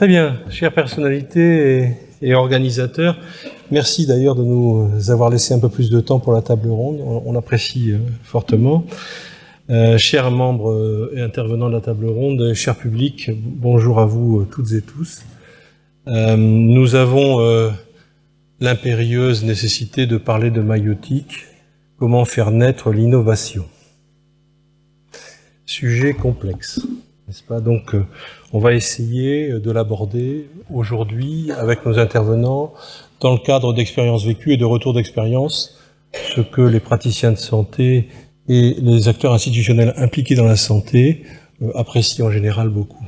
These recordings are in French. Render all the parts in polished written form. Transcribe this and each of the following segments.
Très bien, chères personnalités et organisateurs, merci d'ailleurs de nous avoir laissé un peu plus de temps pour la table ronde, on apprécie fortement. Chers membres et intervenants de la table ronde, cher public, bonjour à vous toutes et tous. Nous avons l'impérieuse nécessité de parler de maïeutique, comment faire naître l'innovation. Sujet complexe, n'est-ce pas? Donc, on va essayer de l'aborder aujourd'hui avec nos intervenants dans le cadre d'expériences vécues et de retours d'expérience, ce que les praticiens de santé et les acteurs institutionnels impliqués dans la santé apprécient en général beaucoup.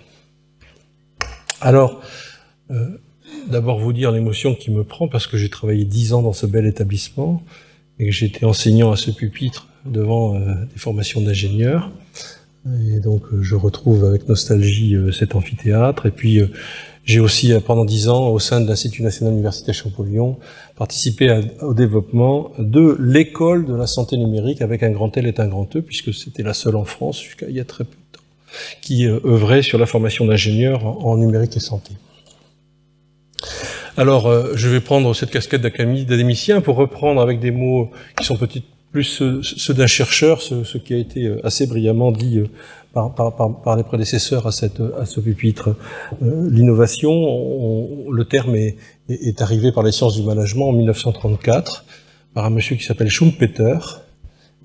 Alors, d'abord vous dire l'émotion qui me prend parce que j'ai travaillé 10 ans dans ce bel établissement et que j'étais enseignant à ce pupitre devant des formations d'ingénieurs. Et donc je retrouve avec nostalgie cet amphithéâtre. Et puis j'ai aussi pendant 10 ans au sein de l'Institut national universitaire Champollion participé au développement de l'école de la santé numérique avec un grand L et un grand E, puisque c'était la seule en France jusqu'à il y a très peu de temps, qui œuvrait sur la formation d'ingénieurs en numérique et santé. Alors je vais prendre cette casquette d'académicien pour reprendre avec des mots qui sont peut-être plus ceux d'un chercheur, ce qui a été assez brillamment dit par les prédécesseurs à ce pupitre. L'innovation, le terme est arrivé par les sciences du management en 1934 par un monsieur qui s'appelle Schumpeter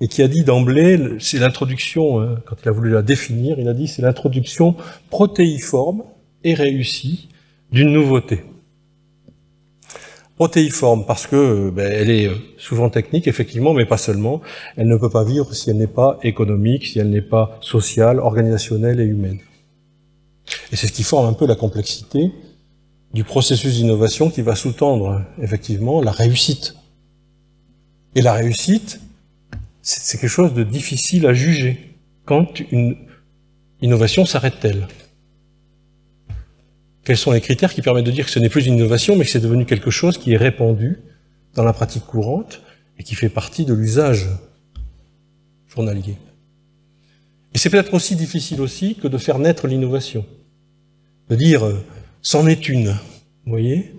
et qui a dit d'emblée, c'est l'introduction, quand il a voulu la définir, il a dit c'est l'introduction protéiforme et réussie d'une nouveauté. Protéiforme parce que elle est souvent technique, effectivement, mais pas seulement. Elle ne peut pas vivre si elle n'est pas économique, si elle n'est pas sociale, organisationnelle et humaine. Et c'est ce qui forme un peu la complexité du processus d'innovation qui va sous-tendre, effectivement, la réussite. Et la réussite, c'est quelque chose de difficile à juger. Quand une innovation s'arrête-t-elle ? Quels sont les critères qui permettent de dire que ce n'est plus une innovation, mais que c'est devenu quelque chose qui est répandu dans la pratique courante et qui fait partie de l'usage journalier. Et c'est peut-être aussi difficile aussi que de faire naître l'innovation. De dire « c'en est une ». Vous voyez ?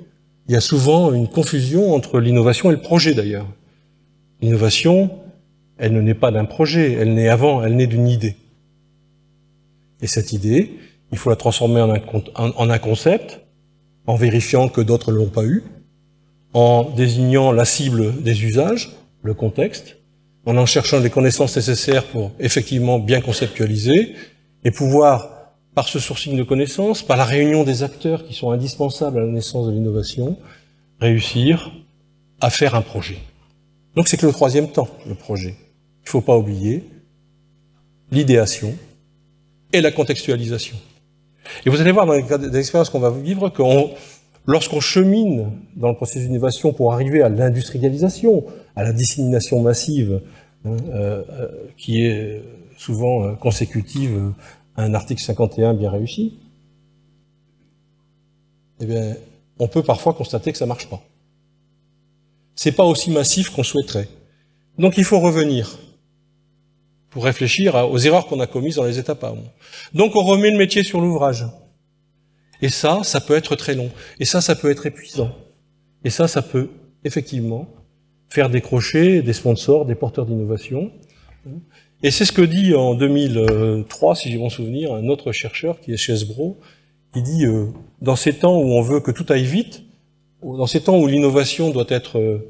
Il y a souvent une confusion entre l'innovation et le projet d'ailleurs. L'innovation, elle ne naît pas d'un projet, elle naît avant, elle naît d'une idée. Et cette idée, il faut la transformer en un concept, en vérifiant que d'autres ne l'ont pas eu, en désignant la cible des usages, le contexte, en cherchant les connaissances nécessaires pour effectivement bien conceptualiser et pouvoir, par ce sourcing de connaissances, par la réunion des acteurs qui sont indispensables à la naissance de l'innovation, réussir à faire un projet. Donc c'est que le troisième temps, le projet. Il ne faut pas oublier l'idéation et la contextualisation. Et vous allez voir dans les expériences qu'on va vivre que lorsqu'on chemine dans le processus d'innovation pour arriver à l'industrialisation, à la dissémination massive, qui est souvent consécutive à un article 51 bien réussi, eh bien, on peut parfois constater que ça ne marche pas. C'est pas aussi massif qu'on souhaiterait. Donc il faut revenir pour réfléchir aux erreurs qu'on a commises dans les étapes avant. Donc on remet le métier sur l'ouvrage. Et ça peut être très long. Et ça peut être épuisant. Et ça peut, effectivement, faire décrocher des sponsors, des porteurs d'innovation. Et c'est ce que dit en 2003, si j'ai bon souvenir, un autre chercheur qui est chez Esbro, qui dit, dans ces temps où on veut que tout aille vite, dans ces temps où l'innovation doit être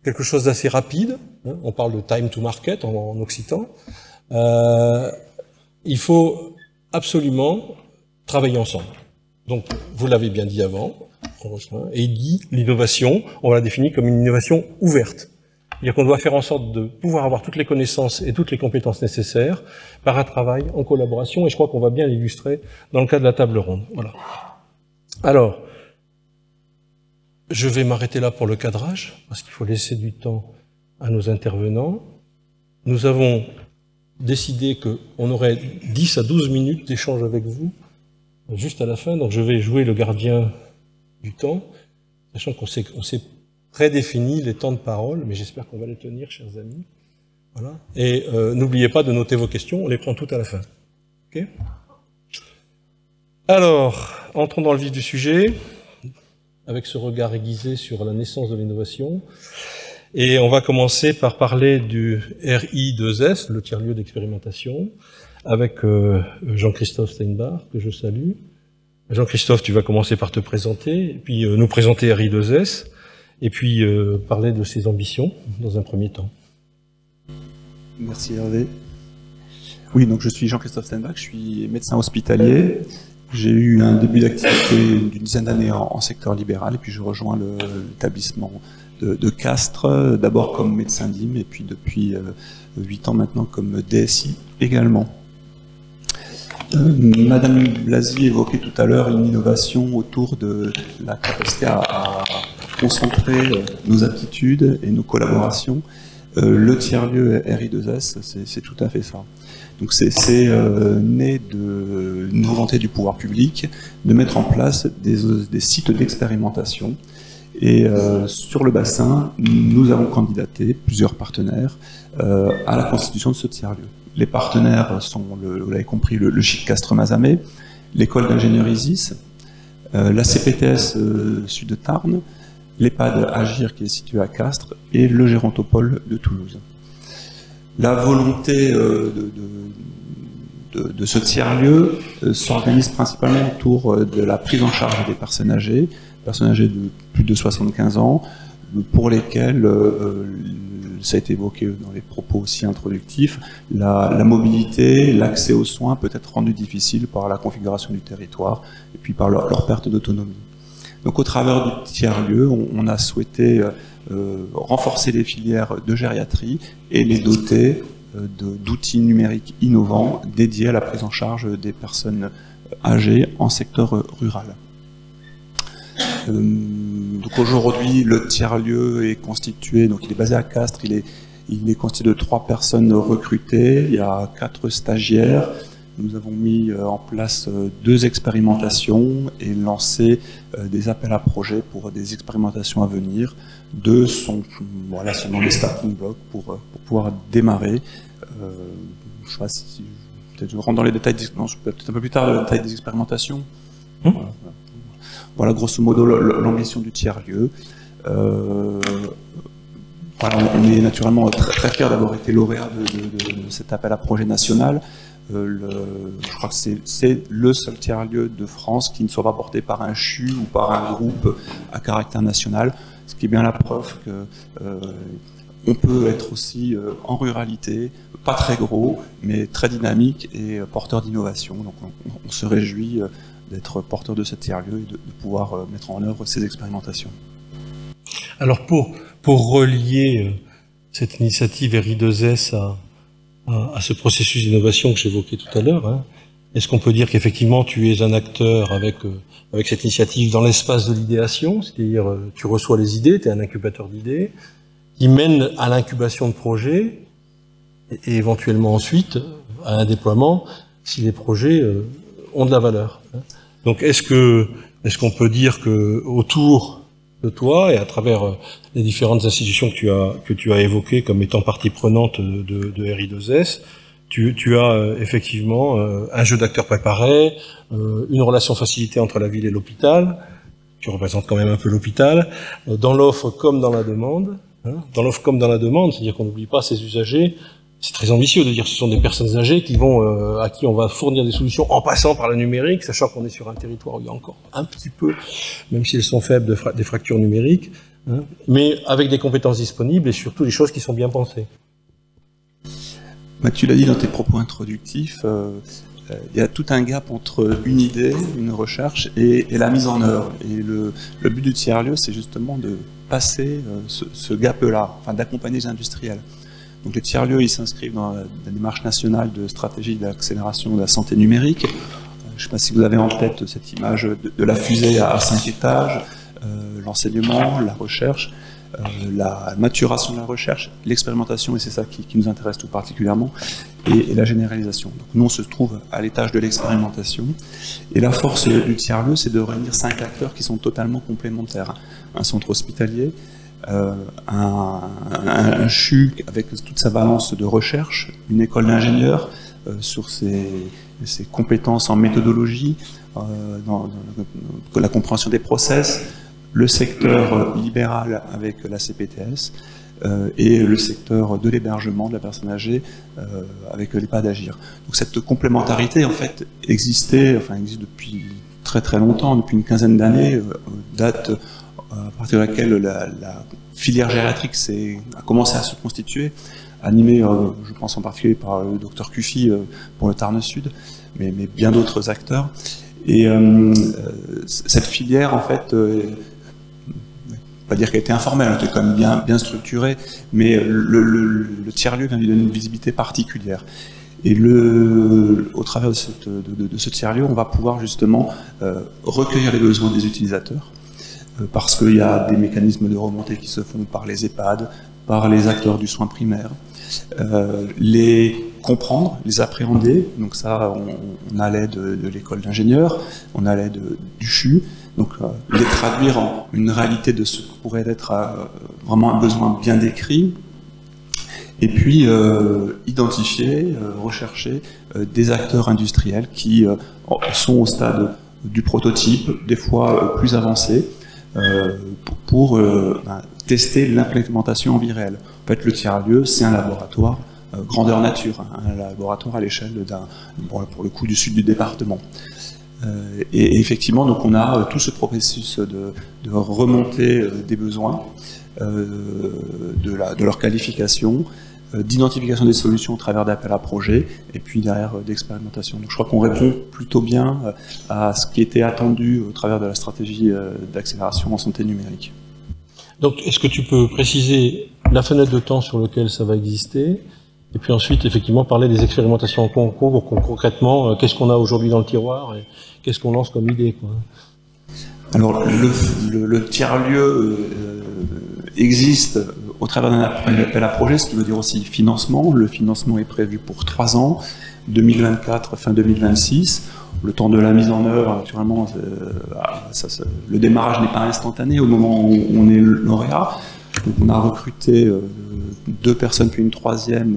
quelque chose d'assez rapide, on parle de time to market en occitan, il faut absolument travailler ensemble. Donc, vous l'avez bien dit avant, et il dit l'innovation, on la définit comme une innovation ouverte. C'est-à-dire qu'on doit faire en sorte de pouvoir avoir toutes les connaissances et toutes les compétences nécessaires par un travail en collaboration, et je crois qu'on va bien l'illustrer dans le cas de la table ronde. Voilà. Alors, je vais m'arrêter là pour le cadrage, parce qu'il faut laisser du temps à nos intervenants. Nous avons décidé qu'on aurait 10 à 12 minutes d'échange avec vous, juste à la fin, donc je vais jouer le gardien du temps, sachant qu'on s'est prédéfini les temps de parole, mais j'espère qu'on va les tenir, chers amis. Voilà. Et n'oubliez pas de noter vos questions, on les prend toutes à la fin. Okay ? Alors, entrons dans le vif du sujet, avec ce regard aiguisé sur la naissance de l'innovation. Et on va commencer par parler du RI2S, le tiers-lieu d'expérimentation, avec Jean-Christophe Steinbach, que je salue. Jean-Christophe, tu vas commencer par te présenter, et puis nous présenter RI2S, et puis parler de ses ambitions dans un premier temps. Merci Hervé. Oui, donc je suis Jean-Christophe Steinbach, je suis médecin hospitalier. J'ai eu un début d'activité d'une dizaine d'années en secteur libéral, et puis je rejoins l'établissement de Castres, d'abord comme médecin DIM, et puis depuis 8 ans maintenant comme DSI également. Madame Blasi évoquait tout à l'heure une innovation autour de la capacité à concentrer nos aptitudes et nos collaborations. Le tiers-lieu RI2S, c'est tout à fait ça. Donc c'est né d'une volonté du pouvoir public de mettre en place des sites d'expérimentation. Et sur le bassin, nous avons candidaté, plusieurs partenaires, à la constitution de ce tiers-lieu. Les partenaires sont, vous l'avez compris, le GIC Castres-Mazamet, l'école d'ingénierie ISIS, la CPTS Sud de Tarn, l'EHPAD Agir qui est situé à Castres et le Gérontopole de Toulouse. La volonté de ce tiers-lieu s'organise principalement autour de la prise en charge des personnes âgées de plus de 75 ans, pour lesquelles, ça a été évoqué dans les propos aussi introductifs, la mobilité, l'accès aux soins peut être rendu difficile par la configuration du territoire et puis par leur perte d'autonomie. Donc au travers du tiers-lieu, on a souhaité renforcer les filières de gériatrie et les doter d'outils numériques innovants dédiés à la prise en charge des personnes âgées en secteur rural. Donc aujourd'hui, le tiers-lieu est constitué, donc il est basé à Castres, il est constitué de 3 personnes recrutées, il y a 4 stagiaires. Nous avons mis en place 2 expérimentations et lancé des appels à projets pour des expérimentations à venir. 2 sont dans les starting blocks pour pouvoir démarrer. Je sais pas si peut-être je rentre dans les détails, peut-être un peu plus tard, les détails des expérimentations. Voilà grosso modo l'ambition du tiers-lieu. On est naturellement très fiers d'avoir été lauréat de cet appel à projet national. Je crois que c'est le seul tiers-lieu de France qui ne soit pas porté par un CHU ou par un groupe à caractère national, ce qui est bien la preuve que on peut être aussi en ruralité, pas très gros, mais très dynamique et porteur d'innovation. Donc on se réjouit d'être porteur de ce tiers-lieu et de pouvoir mettre en œuvre ces expérimentations. Alors pour relier cette initiative RI2S à ce processus d'innovation que j'évoquais tout à l'heure, est-ce qu'on peut dire qu'effectivement tu es un acteur avec cette initiative dans l'espace de l'idéation, c'est-à-dire tu reçois les idées, tu es un incubateur d'idées, qui mène à l'incubation de projets et éventuellement ensuite à un déploiement si les projets ont de la valeur. Donc est-ce qu'on peut dire que autour de toi et à travers les différentes institutions que tu as évoquées comme étant partie prenante de RI2S, tu as effectivement un jeu d'acteurs préparé, une relation facilitée entre la ville et l'hôpital, tu représentes quand même un peu l'hôpital, dans l'offre comme dans la demande, dans l'offre comme dans la demande, c'est-à-dire qu'on n'oublie pas ces usagers. C'est très ambitieux de dire que ce sont des personnes âgées qui vont, à qui on va fournir des solutions en passant par le numérique, sachant qu'on est sur un territoire où il y a encore un petit peu, même si elles sont faibles, des fractures numériques, mais avec des compétences disponibles et surtout des choses qui sont bien pensées. Tu l'as dit dans tes propos introductifs, il y a tout un gap entre une idée, une recherche et la mise en œuvre. Et le but du tiers-lieu, c'est justement de passer ce gap-là, enfin d'accompagner les industriels. Donc les tiers-lieux, ils s'inscrivent dans la démarche nationale de stratégie d'accélération de la santé numérique. Je ne sais pas si vous avez en tête cette image de la fusée à 5 étages, l'enseignement, la recherche, la maturation de la recherche, l'expérimentation, et c'est ça qui nous intéresse tout particulièrement, et la généralisation. Donc nous, on se trouve à l'étage de l'expérimentation, et la force du tiers-lieu, c'est de réunir 5 acteurs qui sont totalement complémentaires. Un centre hospitalier, un CHU avec toute sa balance de recherche, une école d'ingénieurs sur ses compétences en méthodologie, dans la compréhension des process, le secteur libéral avec la CPTS et le secteur de l'hébergement de la personne âgée avec l'EHPAD Agir. Donc cette complémentarité en fait existe depuis très très longtemps, depuis une quinzaine d'années, date à partir de laquelle la filière gériatrique a commencé à se constituer, animée, je pense en particulier par le docteur Cuffy pour le Tarn Sud, mais bien d'autres acteurs. Et cette filière, en fait, pas dire qu'elle était informelle, elle était quand même bien structurée, mais le tiers-lieu vient lui donner une visibilité particulière. Et au travers de ce tiers-lieu, on va pouvoir justement recueillir les besoins des utilisateurs, parce qu'il y a des mécanismes de remontée qui se font par les EHPAD, par les acteurs du soin primaire, les comprendre, les appréhender, donc ça on a l'aide de l'école d'ingénieurs, on a l'aide du CHU, donc les traduire en une réalité de ce que pourrait être vraiment un besoin bien décrit, et puis identifier, rechercher des acteurs industriels qui sont au stade du prototype, des fois plus avancé, pour tester l'implémentation en vie réelle. En fait, le tiers-lieu, c'est un laboratoire grandeur nature, un laboratoire à l'échelle pour le coup du sud du département. Et effectivement, donc on a tout ce processus de remontée des besoins, de leur qualification, d'identification des solutions au travers d'appels à projets, et puis derrière d'expérimentation. Donc je crois qu'on répond plutôt bien à ce qui était attendu au travers de la stratégie d'accélération en santé numérique. Donc est-ce que tu peux préciser la fenêtre de temps sur laquelle ça va exister, et puis ensuite effectivement parler des expérimentations en cours, concrètement, qu'est-ce qu'on a aujourd'hui dans le tiroir, et qu'est-ce qu'on lance comme idée, quoi. Alors le tiers-lieu existe au travers d'un appel à projet, ce qui veut dire aussi financement. Le financement est prévu pour 3 ans, 2024, fin 2026. Le temps de la mise en œuvre, naturellement, le démarrage n'est pas instantané au moment où on est lauréat. Donc on a recruté 2 personnes, puis une 3e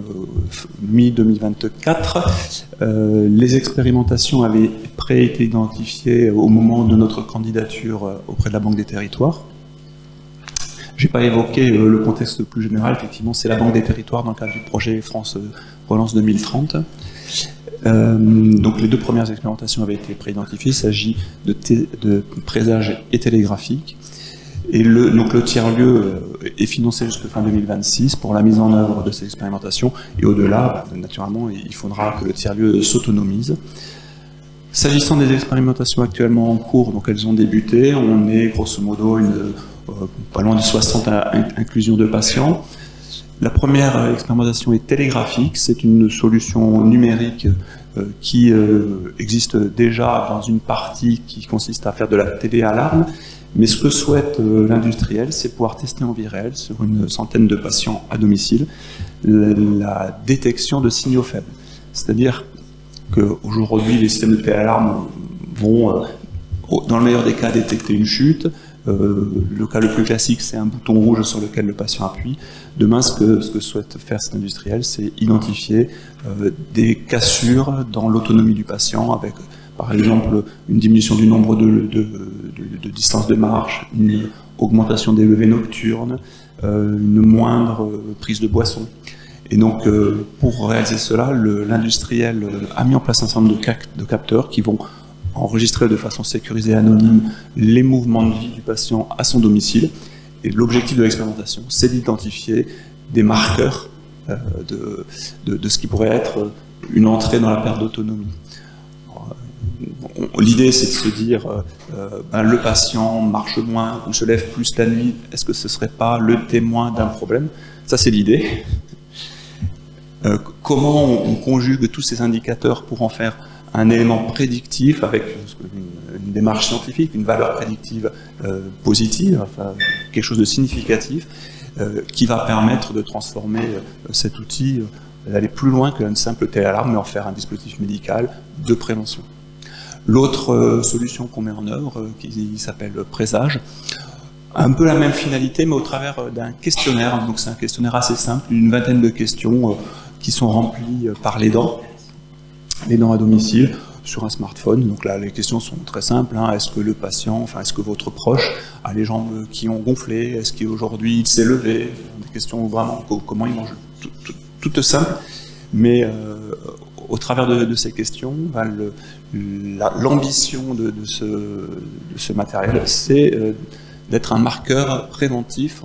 mi-2024. Les expérimentations avaient été identifiées au moment de notre candidature auprès de la Banque des Territoires. Je n'ai pas évoqué le contexte plus général, effectivement, c'est la Banque des Territoires dans le cadre du projet France Relance 2030. Donc les 2 premières expérimentations avaient été préidentifiées, il s'agit de présage et télégraphique. Et donc le tiers-lieu est financé jusqu'à fin 2026 pour la mise en œuvre de ces expérimentations. Et au-delà, naturellement, il faudra que le tiers-lieu s'autonomise. S'agissant des expérimentations actuellement en cours, donc elles ont débuté, on est grosso modo pas loin de 60 inclusions de patients. La première expérimentation est télégraphique, c'est une solution numérique qui existe déjà dans une partie qui consiste à faire de la téléalarme, mais ce que souhaite l'industriel, c'est pouvoir tester en vie réelle sur une centaine de patients à domicile la détection de signaux faibles. C'est-à-dire qu'aujourd'hui, les systèmes de téléalarme vont, dans le meilleur des cas, détecter une chute. Le cas le plus classique, c'est un bouton rouge sur lequel le patient appuie. Demain, ce que souhaite faire cet industriel, c'est identifier des cassures dans l'autonomie du patient avec, par exemple, une diminution du nombre de distances de marche, une augmentation des levées nocturnes, une moindre prise de boisson. Et donc, pour réaliser cela, l'industriel a mis en place un certain nombre de capteurs qui vont enregistrer de façon sécurisée et anonyme les mouvements de vie du patient à son domicile. Et l'objectif de l'expérimentation, c'est d'identifier des marqueurs de ce qui pourrait être une entrée dans la perte d'autonomie. L'idée, c'est de se dire, le patient marche moins ou se lève plus la nuit, est-ce que ce ne serait pas le témoin d'un problème? Ça, c'est l'idée. Comment on conjugue tous ces indicateurs pour en faire un élément prédictif avec une démarche scientifique, une valeur prédictive positive, enfin, quelque chose de significatif, qui va permettre de transformer cet outil, d'aller plus loin qu'une simple téléalarme, mais en faire un dispositif médical de prévention. L'autre solution qu'on met en œuvre, qui s'appelle Présage, un peu la même finalité, mais au travers d'un questionnaire. Donc c'est un questionnaire assez simple, une vingtaine de questions qui sont remplies par l'aidant à domicile, sur un smartphone. Donc là, les questions sont très simples. Hein. Est-ce que le patient, enfin, est-ce que votre proche a les jambes qui ont gonflé? Est-ce qu'aujourd'hui il s'est levé? Des questions vraiment, comment il mange? Toutes simples. Mais au travers de ces questions, l'ambition de ce matériel, c'est d'être un marqueur préventif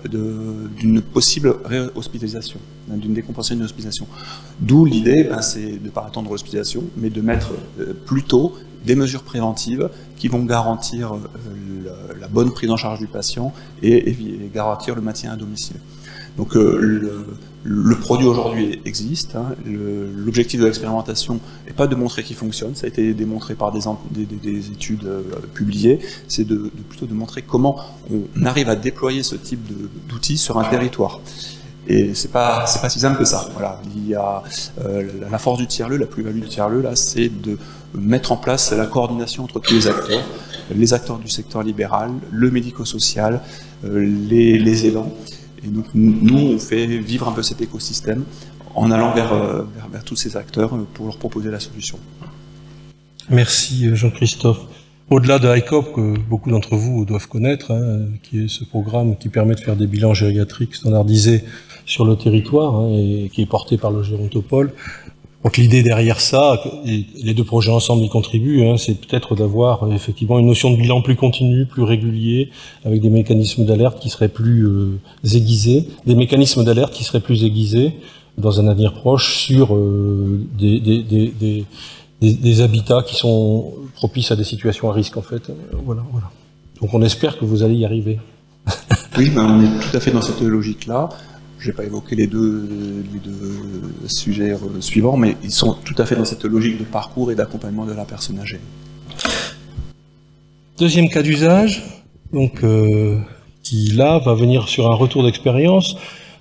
d'une possible réhospitalisation, d'une décompensation d'une hospitalisation. D'où l'idée, c'est de ne pas attendre l'hospitalisation, mais de mettre plutôt des mesures préventives qui vont garantir la bonne prise en charge du patient et garantir le maintien à domicile. Donc le produit aujourd'hui existe. Hein. L'objectif de l'expérimentation n'est pas de montrer qu'il fonctionne, ça a été démontré par des études publiées, c'est plutôt de montrer comment on arrive à déployer ce type d'outils sur un territoire. Et c'est pas si simple que ça. Voilà. Il y a la force du tiers-lieu, la plus-value du tiers-lieu, là, c'est de mettre en place la coordination entre tous les acteurs du secteur libéral, le médico-social, les aidants. Et donc, nous, on fait vivre un peu cet écosystème en allant vers tous ces acteurs pour leur proposer la solution. Merci Jean-Christophe. Au-delà de ICOP, que beaucoup d'entre vous doivent connaître, hein, qui est ce programme qui permet de faire des bilans gériatriques standardisés sur le territoire, hein, et qui est porté par le Gérontopole. Donc l'idée derrière ça, et les deux projets ensemble y contribuent, hein, c'est peut-être d'avoir effectivement une notion de bilan plus continu, plus régulier, avec des mécanismes d'alerte qui seraient plus aiguisés, dans un avenir proche sur des habitats qui sont propices à des situations à risque en fait. Voilà. Donc on espère que vous allez y arriver. Oui, on est tout à fait dans cette logique-là. Je n'ai pas évoqué les deux sujets suivants, mais ils sont tout à fait dans cette logique de parcours et d'accompagnement de la personne âgée. Deuxième cas d'usage, donc qui là va venir sur un retour d'expérience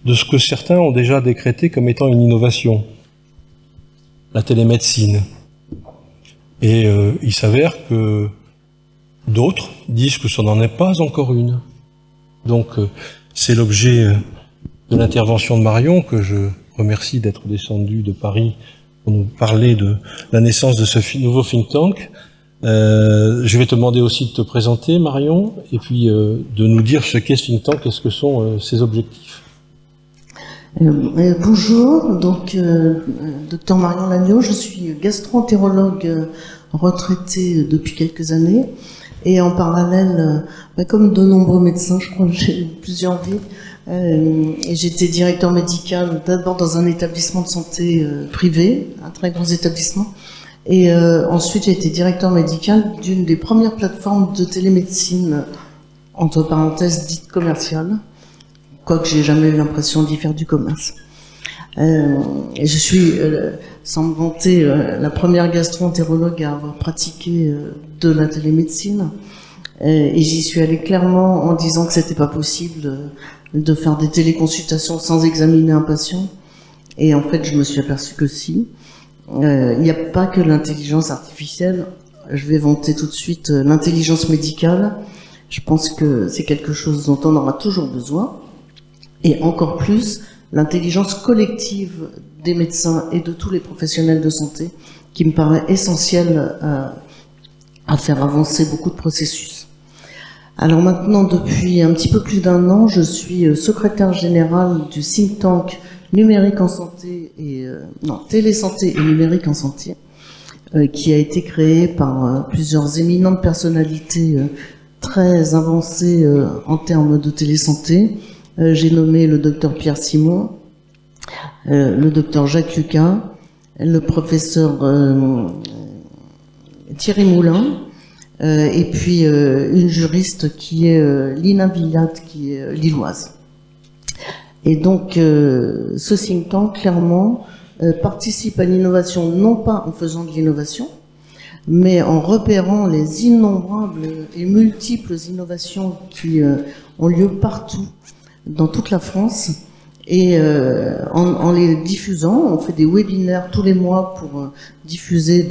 de ce que certains ont déjà décrété comme étant une innovation, la télémédecine. Et il s'avère que d'autres disent que ça n'en est pas encore une. Donc c'est l'objet de l'intervention de Marion, que je remercie d'être descendu de Paris pour nous parler de la naissance de ce nouveau think tank. Je vais te demander aussi de te présenter, Marion, et puis de nous dire ce qu'est ce think tank et ce que sont ses objectifs. Bonjour, donc Dr Marion Lagneau, je suis gastro-entérologue retraitée depuis quelques années, et en parallèle, comme de nombreux médecins, je crois que j'ai plusieurs vies, et j'étais directeur médical d'abord dans un établissement de santé privé, un très gros établissement, et ensuite j'ai été directeur médical d'une des premières plateformes de télémédecine, entre parenthèses dites commerciales, quoique j'ai jamais eu l'impression d'y faire du commerce. Et je suis, sans me vanter, la première gastro-entérologue à avoir pratiqué de la télémédecine, et j'y suis allée clairement en disant que c'était pas possible de faire des téléconsultations sans examiner un patient, et en fait je me suis aperçue que si. Il n'y a pas que l'intelligence artificielle, je vais vanter tout de suite l'intelligence médicale, je pense que c'est quelque chose dont on aura toujours besoin, et encore plus l'intelligence collective des médecins et de tous les professionnels de santé, qui me paraît essentielle à faire avancer beaucoup de processus. Alors maintenant, depuis un petit peu plus d'un an, je suis secrétaire générale du think tank numérique en santé et télésanté et numérique en santé, qui a été créé par plusieurs éminentes personnalités très avancées en termes de télésanté. J'ai nommé le docteur Pierre Simon, le docteur Jacques Lucas, le professeur Thierry Moulin, et puis une juriste qui est Lina Villat, qui est lilloise. Et donc ce think tank, clairement, participe à l'innovation, non pas en faisant de l'innovation, mais en repérant les innombrables et multiples innovations qui ont lieu partout, dans toute la France, et en les diffusant. On fait des webinaires tous les mois pour diffuser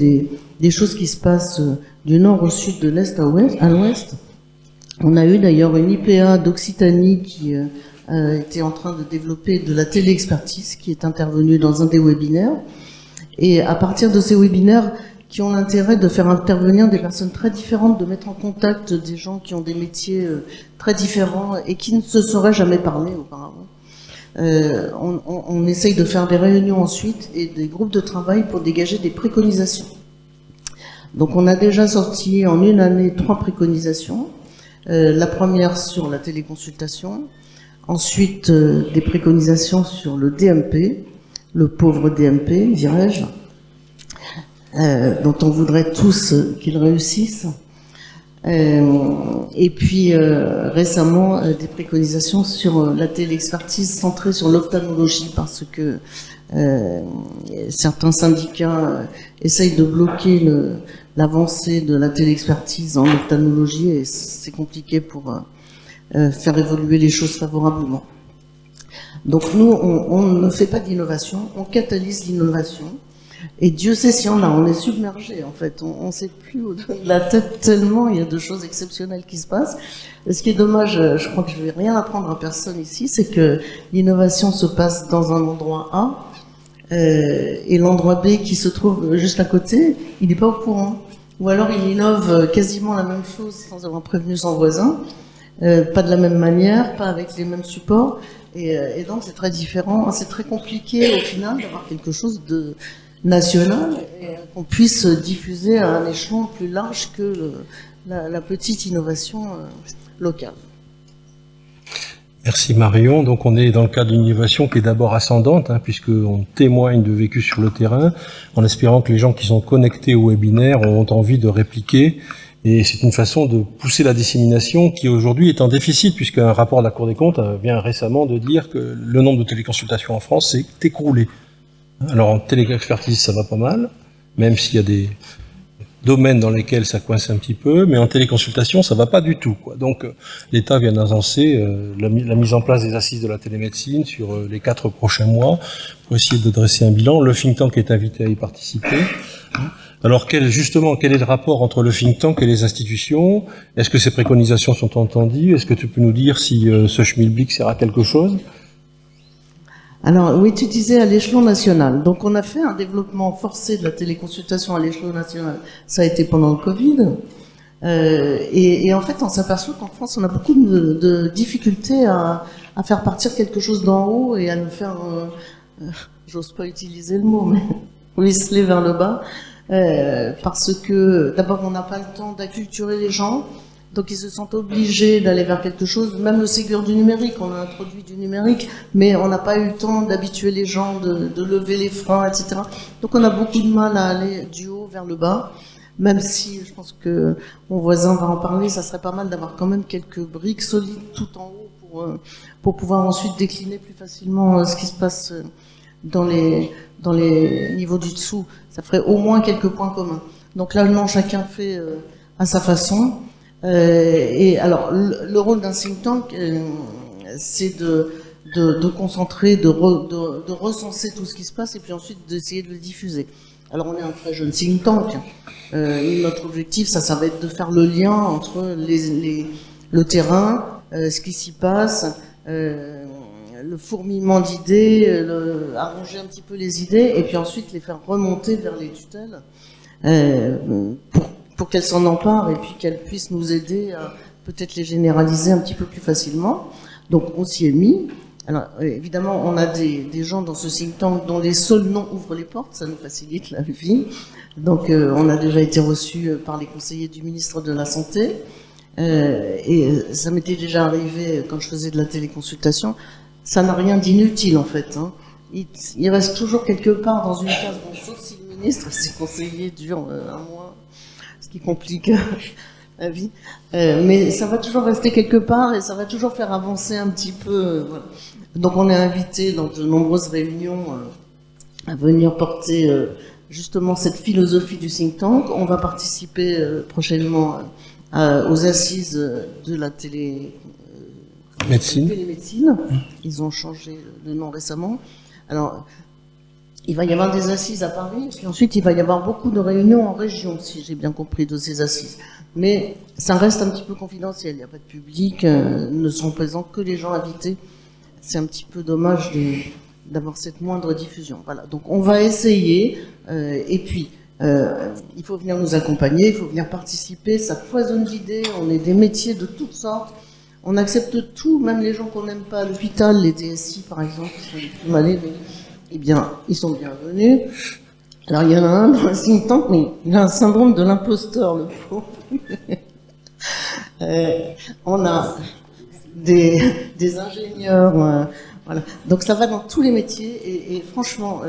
des choses qui se passent du nord au sud, de l'est à l'ouest. On a eu d'ailleurs une IPA d'Occitanie qui était en train de développer de la téléexpertise, qui est intervenue dans un des webinaires. Et à partir de ces webinaires, qui ont l'intérêt de faire intervenir des personnes très différentes, de mettre en contact des gens qui ont des métiers très différents et qui ne se seraient jamais parlé auparavant. On essaye de faire des réunions ensuite et des groupes de travail pour dégager des préconisations. Donc on a déjà sorti en une année 3 préconisations. La première sur la téléconsultation, ensuite des préconisations sur le DMP, le pauvre DMP, dirais-je, dont on voudrait tous qu'il réussisse. Et puis récemment des préconisations sur la téléexpertise centrée sur l'ophtalmologie, parce que certains syndicats essayent de bloquer l'avancée de la téléexpertise en ophtalmologie et c'est compliqué pour faire évoluer les choses favorablement. Donc nous, on ne fait pas d'innovation, on catalyse l'innovation. Et Dieu sait si on est submergé en fait, on ne sait plus au-delà de la tête tellement il y a de choses exceptionnelles qui se passent. Et ce qui est dommage, je crois que je vais rien apprendre à personne ici, c'est que l'innovation se passe dans un endroit A, et l'endroit B qui se trouve juste à côté, il n'est pas au courant. Ou alors il innove quasiment la même chose sans avoir prévenu son voisin, pas de la même manière, pas avec les mêmes supports, et donc c'est très différent, c'est très compliqué au final d'avoir quelque chose de national et qu'on puisse diffuser à un échelon plus large que la petite innovation locale. Merci Marion. Donc on est dans le cadre d'une innovation qui est d'abord ascendante, puisqu'on témoigne de vécu sur le terrain, en espérant que les gens qui sont connectés au webinaire ont envie de répliquer. Et c'est une façon de pousser la dissémination qui aujourd'hui est en déficit, puisqu'un rapport de la Cour des comptes vient récemment de dire que le nombre de téléconsultations en France s'est écroulé. Alors en téléexpertise ça va pas mal, même s'il y a des domaines dans lesquels ça coince un petit peu, mais en téléconsultation ça va pas du tout, quoi. Donc l'État vient d'annoncer la mise en place des assises de la télémédecine sur les 4 prochains mois pour essayer de dresser un bilan. Le think tank est invité à y participer. Alors quel est le rapport entre le think tank et les institutions? Est-ce que ces préconisations sont entendues? Est-ce que tu peux nous dire si ce schmilblick sert à quelque chose? Alors oui, tu disais à l'échelon national. Donc on a fait un développement forcé de la téléconsultation à l'échelon national. Ça a été pendant le Covid. Et en fait, on s'aperçoit qu'en France, on a beaucoup de difficultés à faire partir quelque chose d'en haut et à nous faire, j'ose pas utiliser le mot, mais ruisseler vers le bas. Parce que d'abord, on n'a pas le temps d'acculturer les gens. Donc ils se sentent obligés d'aller vers quelque chose, même le Ségur du numérique, on a introduit du numérique, mais on n'a pas eu le temps d'habituer les gens, de lever les freins, etc. Donc on a beaucoup de mal à aller du haut vers le bas, même si je pense que mon voisin va en parler, ça serait pas mal d'avoir quand même quelques briques solides tout en haut pour pouvoir ensuite décliner plus facilement ce qui se passe dans les niveaux du dessous. Ça ferait au moins quelques points communs. Donc là, non, chacun fait à sa façon. Et alors, le rôle d'un think tank, c'est de concentrer, de recenser tout ce qui se passe et puis ensuite d'essayer de le diffuser. Alors, on est un très jeune think tank. Notre objectif, ça va être de faire le lien entre le terrain, ce qui s'y passe, le fourmillement d'idées, arranger un petit peu les idées et puis ensuite les faire remonter vers les tutelles pour qu'elles s'en emparent et puis qu'elles puissent nous aider à peut-être les généraliser un petit peu plus facilement. Donc on s'y est mis. Alors évidemment, on a des gens dans ce think tank dont les seuls noms ouvrent les portes, ça nous facilite la vie. Donc on a déjà été reçus par les conseillers du ministre de la Santé. Et ça m'était déjà arrivé quand je faisais de la téléconsultation. Ça n'a rien d'inutile en fait. Il reste toujours quelque part dans une case, bon, sauf si le ministre, ses conseillers durent un mois, ce qui complique la vie. Mais ça va toujours rester quelque part et ça va toujours faire avancer un petit peu. Voilà. Donc on est invité dans de nombreuses réunions à venir porter justement cette philosophie du think tank. On va participer prochainement aux assises de la télémédecine. Ils ont changé de nom récemment. Alors, il va y avoir des assises à Paris, puis ensuite il va y avoir beaucoup de réunions en région, si j'ai bien compris, de ces assises. Mais ça reste un petit peu confidentiel, il n'y a pas de public, ne sont présents que les gens invités. C'est un petit peu dommage d'avoir cette moindre diffusion. Voilà, donc on va essayer, et puis Il faut venir nous accompagner, il faut venir participer, ça foisonne d'idées, on est des métiers de toutes sortes, on accepte tout, même les gens qu'on n'aime pas à l'hôpital, les DSI par exemple, qui sont les plus mal élevés, eh bien, ils sont bienvenus. Alors il y en a un dans le think tank, mais il a un syndrome de l'imposteur, le pauvre. On a des ingénieurs, voilà. Donc ça va dans tous les métiers et franchement,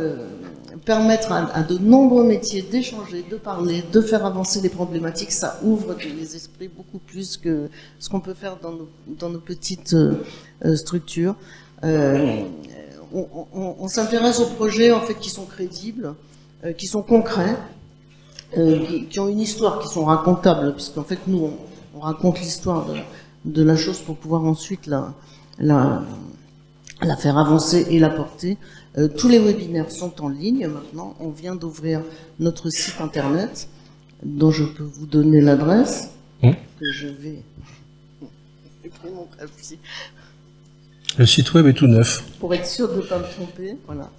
permettre à de nombreux métiers d'échanger, de parler, de faire avancer les problématiques, ça ouvre les esprits beaucoup plus que ce qu'on peut faire dans nos petites structures. On s'intéresse aux projets en fait qui sont crédibles, qui sont concrets, qui ont une histoire, qui sont racontables, puisqu'en fait nous on raconte l'histoire de la chose pour pouvoir ensuite la faire avancer et la porter. Tous les webinaires sont en ligne maintenant. On vient d'ouvrir notre site internet, dont je peux vous donner l'adresse, que je vais... Le site web est tout neuf. Pour être sûr de ne pas me tromper, voilà.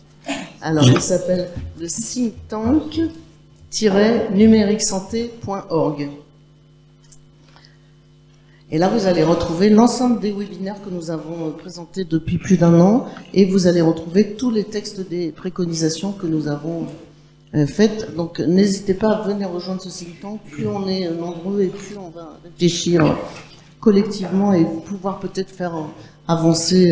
Alors, il s'appelle le think tank-numériquesanté.org. Et là, vous allez retrouver l'ensemble des webinaires que nous avons présentés depuis plus d'1 an, et vous allez retrouver tous les textes des préconisations que nous avons faites. Donc, n'hésitez pas à venir rejoindre ce think tank. Plus on est nombreux et plus on va réfléchir collectivement et pouvoir peut-être faire avancer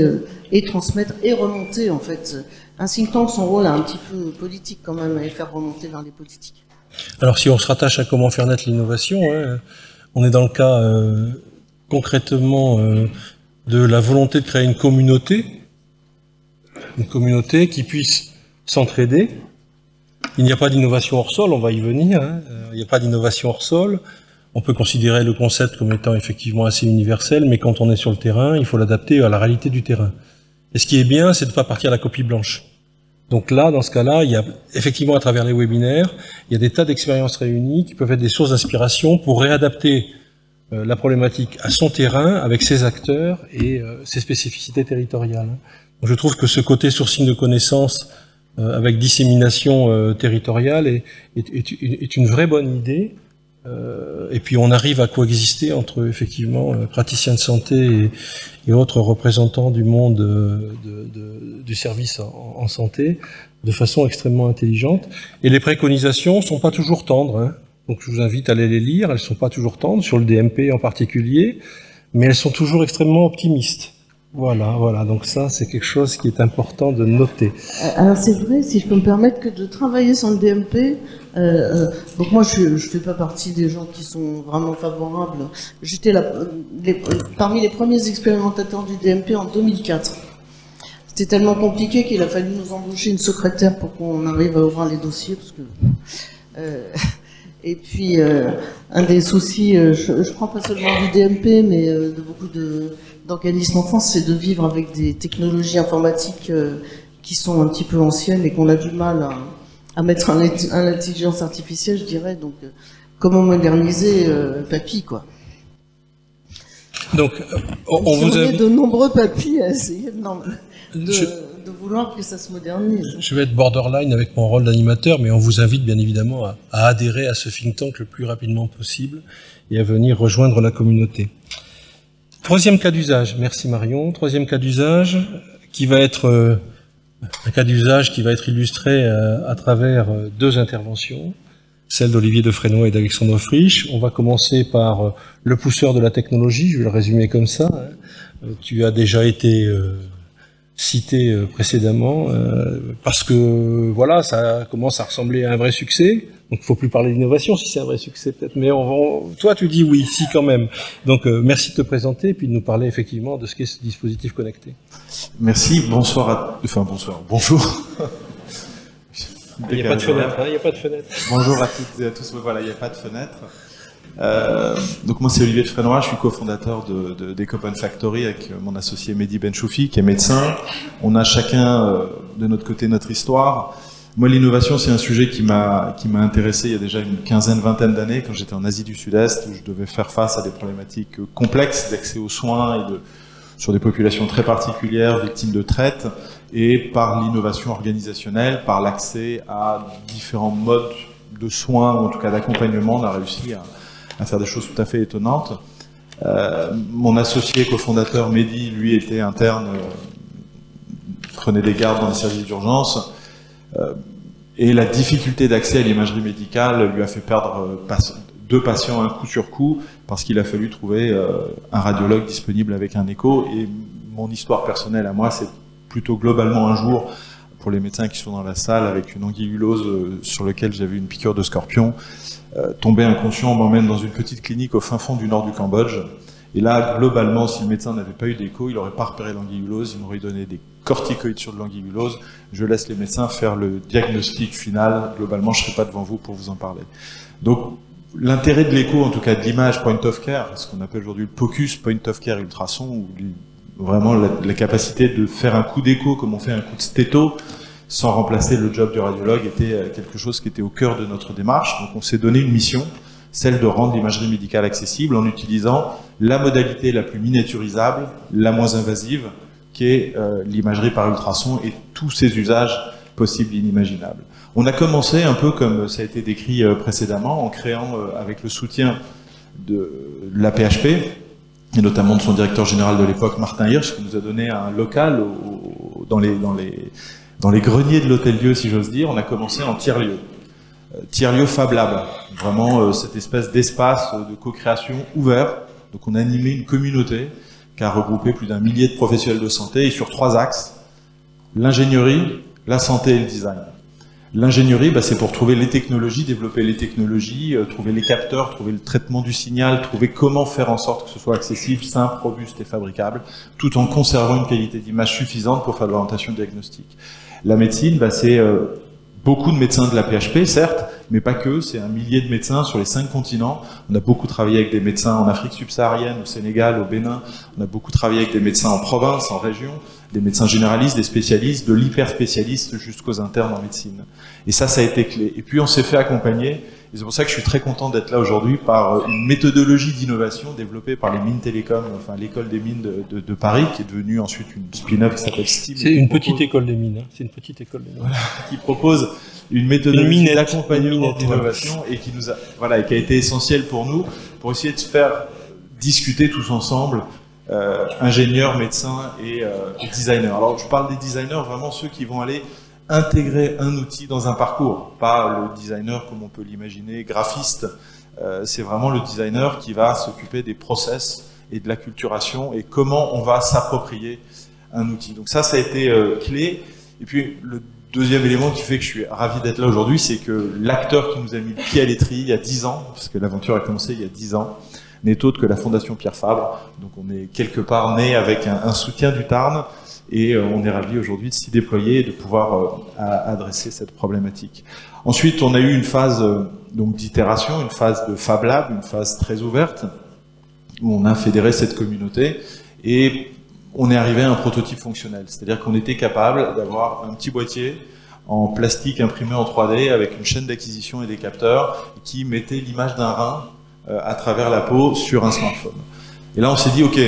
et transmettre et remonter, en fait. Un think tank, son rôle est un petit peu politique quand même, et faire remonter vers les politiques. Alors, si on se rattache à comment faire naître l'innovation, on est dans le cas... concrètement de la volonté de créer une communauté qui puisse s'entraider. Il n'y a pas d'innovation hors sol, on va y venir, il n'y a pas d'innovation hors sol. On peut considérer le concept comme étant effectivement assez universel, mais quand on est sur le terrain, il faut l'adapter à la réalité du terrain. Et ce qui est bien, c'est de ne pas partir à la copie blanche. Donc là, dans ce cas-là, il y a effectivement à travers les webinaires, il y a des tas d'expériences réunies qui peuvent être des sources d'inspiration pour réadapter la problématique à son terrain, avec ses acteurs et ses spécificités territoriales. Donc je trouve que ce côté sourcing de connaissances avec dissémination territoriale est une vraie bonne idée. Et puis on arrive à coexister entre effectivement praticiens de santé et autres représentants du monde du service en santé de façon extrêmement intelligente. Et les préconisations sont pas toujours tendres, Donc je vous invite à aller les lire, elles sont pas toujours tendres, sur le DMP en particulier, mais elles sont toujours extrêmement optimistes. Voilà, donc ça c'est quelque chose qui est important de noter. Alors c'est vrai, si je peux me permettre, que de travailler sur le DMP, donc moi je fais pas partie des gens qui sont vraiment favorables, j'étais parmi les premiers expérimentateurs du DMP en 2004. C'était tellement compliqué qu'il a fallu nous embaucher une secrétaire pour qu'on arrive à ouvrir les dossiers, parce que... Et puis, un des soucis, je prends pas seulement du DMP, mais de beaucoup d'organismes en France, c'est de vivre avec des technologies informatiques qui sont un petit peu anciennes et qu'on a du mal à mettre en intelligence artificielle, je dirais. Donc, comment moderniser papy, quoi. Donc, on vous a de nombreux papys à essayer de vouloir que ça se modernise. Je vais être borderline avec mon rôle d'animateur, mais on vous invite bien évidemment à adhérer à ce think tank le plus rapidement possible et à venir rejoindre la communauté. Troisième cas d'usage, merci Marion. Troisième cas d'usage qui va être un cas d'usage qui va être illustré à travers 2 interventions, celle d'Olivier Defresnoy et d'Alexandre Frisch. On va commencer par le pousseur de la technologie, je vais le résumer comme ça. Tu as déjà été cité précédemment, parce que voilà, ça commence à ressembler à un vrai succès. Donc il faut plus parler d'innovation si c'est un vrai succès peut-être, mais toi tu dis oui, si quand même. Donc merci de te présenter et puis de nous parler effectivement de ce qu'est ce dispositif connecté. Merci, bonjour. Il n'y a pas de fenêtre, il n'y a pas de fenêtre. Bonjour à toutes et à tous, voilà, il n'y a pas de fenêtre. Donc moi c'est Olivier Defresnoy, je suis cofondateur d'Ecopen Factory avec mon associé Mehdi Benchoufi qui est médecin. On a chacun de notre côté notre histoire. Moi l'innovation c'est un sujet qui m'a intéressé il y a déjà une vingtaine d'années quand j'étais en Asie du Sud-Est où je devais faire face à des problématiques complexes d'accès aux soins et sur des populations très particulières victimes de traite et par l'innovation organisationnelle, par l'accès à différents modes de soins, ou en tout cas d'accompagnement, on a réussi à faire des choses tout à fait étonnantes. Mon associé cofondateur Mehdi, lui, était interne, prenait des gardes dans les services d'urgence, et la difficulté d'accès à l'imagerie médicale lui a fait perdre 2 patients un coup sur coup, parce qu'il a fallu trouver un radiologue disponible avec un écho. Et mon histoire personnelle à moi, c'est plutôt globalement un jour, pour les médecins qui sont dans la salle, avec une anguillulose sur laquelle j'avais une piqûre de scorpion, tombé inconscient, on m'emmène dans une petite clinique au fin fond du nord du Cambodge. Et là, globalement, si le médecin n'avait pas eu d'écho, il n'aurait pas repéré l'anguillulose, il m'aurait donné des corticoïdes sur de l'anguillulose. Je laisse les médecins faire le diagnostic final. Globalement, je ne serai pas devant vous pour vous en parler. Donc, l'intérêt de l'écho, en tout cas de l'image point of care, ce qu'on appelle aujourd'hui le POCUS, point of care ultrason, où vraiment la capacité de faire un coup d'écho comme on fait un coup de stéto, sans remplacer le job du radiologue, était quelque chose qui était au cœur de notre démarche. Donc on s'est donné une mission, celle de rendre l'imagerie médicale accessible en utilisant la modalité la plus miniaturisable, la moins invasive, qui est l'imagerie par ultrason et tous ses usages possibles et inimaginables. On a commencé un peu comme ça a été décrit précédemment, en créant avec le soutien de la PHP, et notamment de son directeur général de l'époque, Martin Hirsch, qui nous a donné un local dans les greniers de l'Hôtel-Dieu, si j'ose dire. On a commencé en tiers-lieu. Tiers-lieu Fab Lab, vraiment cette espèce d'espace de co-création ouvert. Donc on a animé une communauté qui a regroupé plus d'1 millier de professionnels de santé, et sur 3 axes: l'ingénierie, la santé et le design. L'ingénierie, c'est pour trouver les technologies, développer les technologies, trouver les capteurs, trouver le traitement du signal, trouver comment faire en sorte que ce soit accessible, simple, robuste et fabricable, tout en conservant une qualité d'image suffisante pour faire de l'orientation diagnostique. La médecine, c'est beaucoup de médecins de la PHP, certes, mais pas que, c'est 1 millier de médecins sur les 5 continents. On a beaucoup travaillé avec des médecins en Afrique subsaharienne, au Sénégal, au Bénin. On a beaucoup travaillé avec des médecins en province, en région, des médecins généralistes, des spécialistes, de l'hyper-spécialistes jusqu'aux internes en médecine. Et ça a été clé. Et puis on s'est fait accompagner, et c'est pour ça que je suis très content d'être là aujourd'hui, par une méthodologie d'innovation développée par les mines télécom, enfin l'école des mines de Paris, qui est devenue ensuite une spin-off qui s'appelle STEAM. C'est une petite école des mines, c'est une petite école des mines. Voilà, qui propose une méthodologie d'accompagnement d'innovation et qui nous a, et qui a été essentielle pour nous, pour essayer de faire discuter tous ensemble ingénieurs, médecins et designers. Alors je parle des designers, vraiment ceux qui vont aller intégrer un outil dans un parcours, pas le designer comme on peut l'imaginer, graphiste. C'est vraiment le designer qui va s'occuper des process et de l'acculturation et comment on va s'approprier un outil. Donc ça a été clé. Et puis le deuxième élément qui fait que je suis ravi d'être là aujourd'hui, c'est que l'acteur qui nous a mis le pied à l'étrier il y a 10 ans, parce que l'aventure a commencé il y a 10 ans, n'est autre que la Fondation Pierre Fabre. Donc on est quelque part né avec un soutien du Tarn, et on est ravi aujourd'hui de s'y déployer et de pouvoir adresser cette problématique. Ensuite, on a eu une phase d'itération, une phase de Fab Lab, une phase très ouverte, où on a fédéré cette communauté, et on est arrivé à un prototype fonctionnel. C'est-à-dire qu'on était capable d'avoir un petit boîtier en plastique imprimé en 3D avec une chaîne d'acquisition et des capteurs qui mettait l'image d'un rein à travers la peau sur un smartphone. Et là, on s'est dit, OK,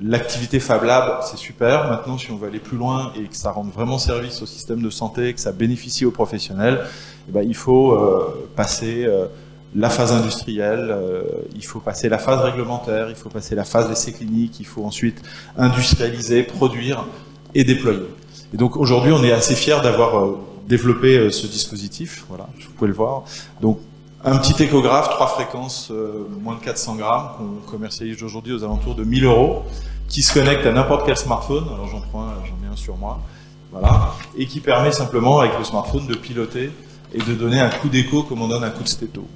l'activité Fab Lab, c'est super. Maintenant, si on veut aller plus loin et que ça rende vraiment service au système de santé, que ça bénéficie aux professionnels, il faut passer la phase industrielle, il faut passer la phase réglementaire, il faut passer la phase d'essai clinique, il faut ensuite industrialiser, produire et déployer. Et donc aujourd'hui, on est assez fiers d'avoir développé ce dispositif. Voilà, vous pouvez le voir. Donc un petit échographe, 3 fréquences, moins de 400 grammes, qu'on commercialise aujourd'hui aux alentours de 1 000 €, qui se connecte à n'importe quel smartphone. Alors j'en ai un sur moi, voilà, et qui permet simplement avec le smartphone de piloter et de donner un coup d'écho comme on donne un coup de stéto.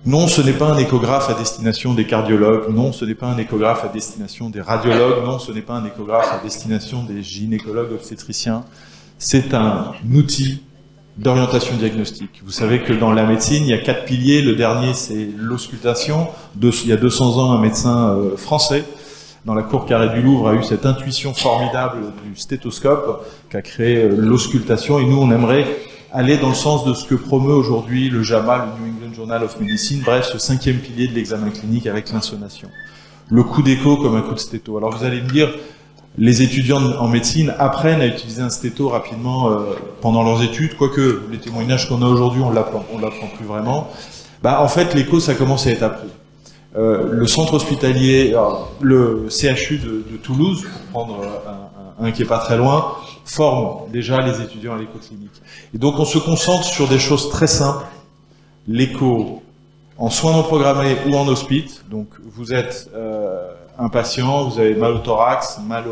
Non, ce n'est pas un échographe à destination des cardiologues, non, ce n'est pas un échographe à destination des radiologues, non, ce n'est pas un échographe à destination des gynécologues obstétriciens. C'est un outil d'orientation diagnostique. Vous savez que dans la médecine, il y a 4 piliers. Le dernier, c'est l'auscultation. Il y a 200 ans, un médecin français, dans la cour carrée du Louvre, a eu cette intuition formidable du stéthoscope qui a créé l'auscultation. Et nous, on aimerait aller dans le sens de ce que promeut aujourd'hui le JAMA, le New England Journal of Medicine, bref, ce 5e pilier de l'examen clinique avec l'insonation. Le coup d'écho comme un coup de stéto. Alors vous allez me dire, les étudiants en médecine apprennent à utiliser un stéto rapidement pendant leurs études, quoique les témoignages qu'on a aujourd'hui, on l'apprend plus vraiment. En fait, l'écho, ça commence à être appris. Le centre hospitalier, le CHU de Toulouse, pour prendre un qui est pas très loin, forme déjà les étudiants à l'écho clinique. Et donc, on se concentre sur des choses très simples. L'écho en soins non programmés ou en hospice. Donc, vous êtes un patient, vous avez mal au thorax, mal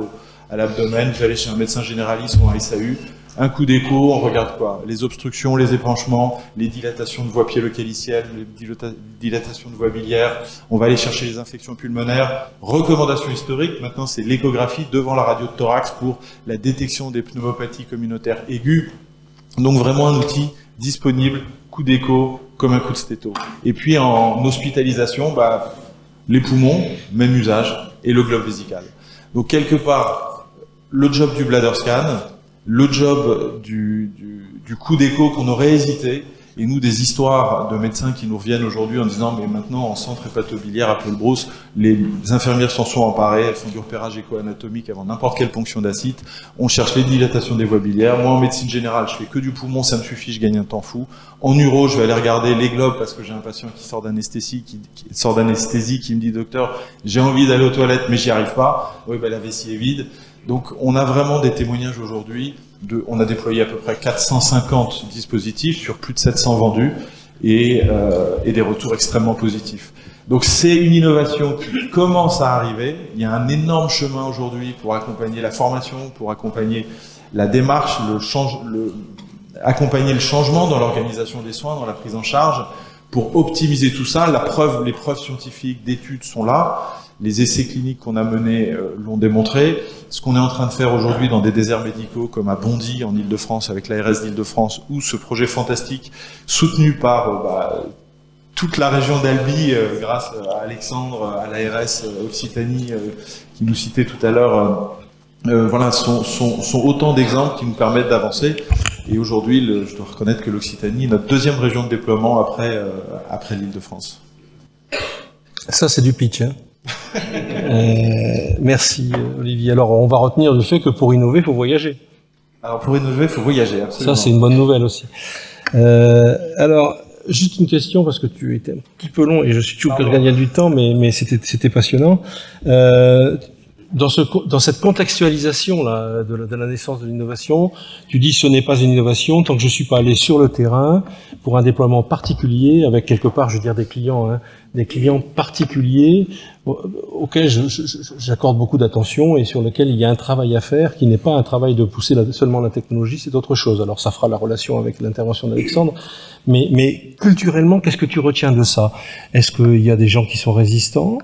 à l'abdomen, vous allez chez un médecin généraliste ou un SAU, un coup d'écho, on regarde quoi? Les obstructions, les épanchements, les dilatations de voies piélo-calicielles, les dilatations de voies biliaires, on va aller chercher les infections pulmonaires, recommandations historiques, maintenant c'est l'échographie devant la radio de thorax pour la détection des pneumopathies communautaires aiguës, donc vraiment un outil disponible, coup d'écho, comme un coup de stéto. Et puis en hospitalisation, les poumons, même usage, et le globe vésical. Donc quelque part, le job du bladder scan, le job du coup d'écho qu'on aurait hésité, et nous des histoires de médecins qui nous reviennent aujourd'hui en disant mais maintenant en centre hépatobiliaire à Pelbrousse, les infirmières s'en sont emparées, elles font du repérage écho-anatomique avant n'importe quelle ponction d'acide, on cherche les dilatations des voies biliaires, moi en médecine générale je fais que du poumon, ça me suffit, je gagne un temps fou, en uro je vais aller regarder les globes parce que j'ai un patient qui sort d'anesthésie, qui me dit docteur j'ai envie d'aller aux toilettes mais j'y arrive pas, oui la vessie est vide. Donc on a vraiment des témoignages aujourd'hui, on a déployé à peu près 450 dispositifs sur plus de 700 vendus et des retours extrêmement positifs. Donc c'est une innovation qui commence à arriver, il y a un énorme chemin aujourd'hui pour accompagner la formation, pour accompagner la démarche, accompagner le changement dans l'organisation des soins, dans la prise en charge, pour optimiser tout ça. Les preuves scientifiques d'études sont là. Les essais cliniques qu'on a menés l'ont démontré. Ce qu'on est en train de faire aujourd'hui dans des déserts médicaux comme à Bondy en Ile-de-France avec l'ARS d'Ile-de-France ou ce projet fantastique soutenu par toute la région d'Albi grâce à Alexandre, à l'ARS Occitanie qui nous citait tout à l'heure, sont autant d'exemples qui nous permettent d'avancer. Et aujourd'hui, je dois reconnaître que l'Occitanie est notre deuxième région de déploiement après l'Île-de-France. Ça, c'est du pitch, hein. Merci Olivier. Alors on va retenir le fait que pour innover, il faut voyager. Alors pour innover, il faut voyager, absolument. Ça c'est une bonne nouvelle aussi. Alors juste une question parce que tu étais un petit peu long et je suis toujours que je gagnais du temps, mais c'était passionnant. Dans cette contextualisation là de la naissance de l'innovation, tu dis ce n'est pas une innovation tant que je suis pas allé sur le terrain pour un déploiement particulier avec quelque part, je veux dire des clients particuliers auxquels j'accorde beaucoup d'attention et sur lesquels il y a un travail à faire qui n'est pas un travail de pousser seulement la technologie, c'est autre chose. Alors ça fera la relation avec l'intervention d'Alexandre, mais culturellement, qu'est-ce que tu retiens de ça? Est-ce qu'il y a des gens qui sont résistants?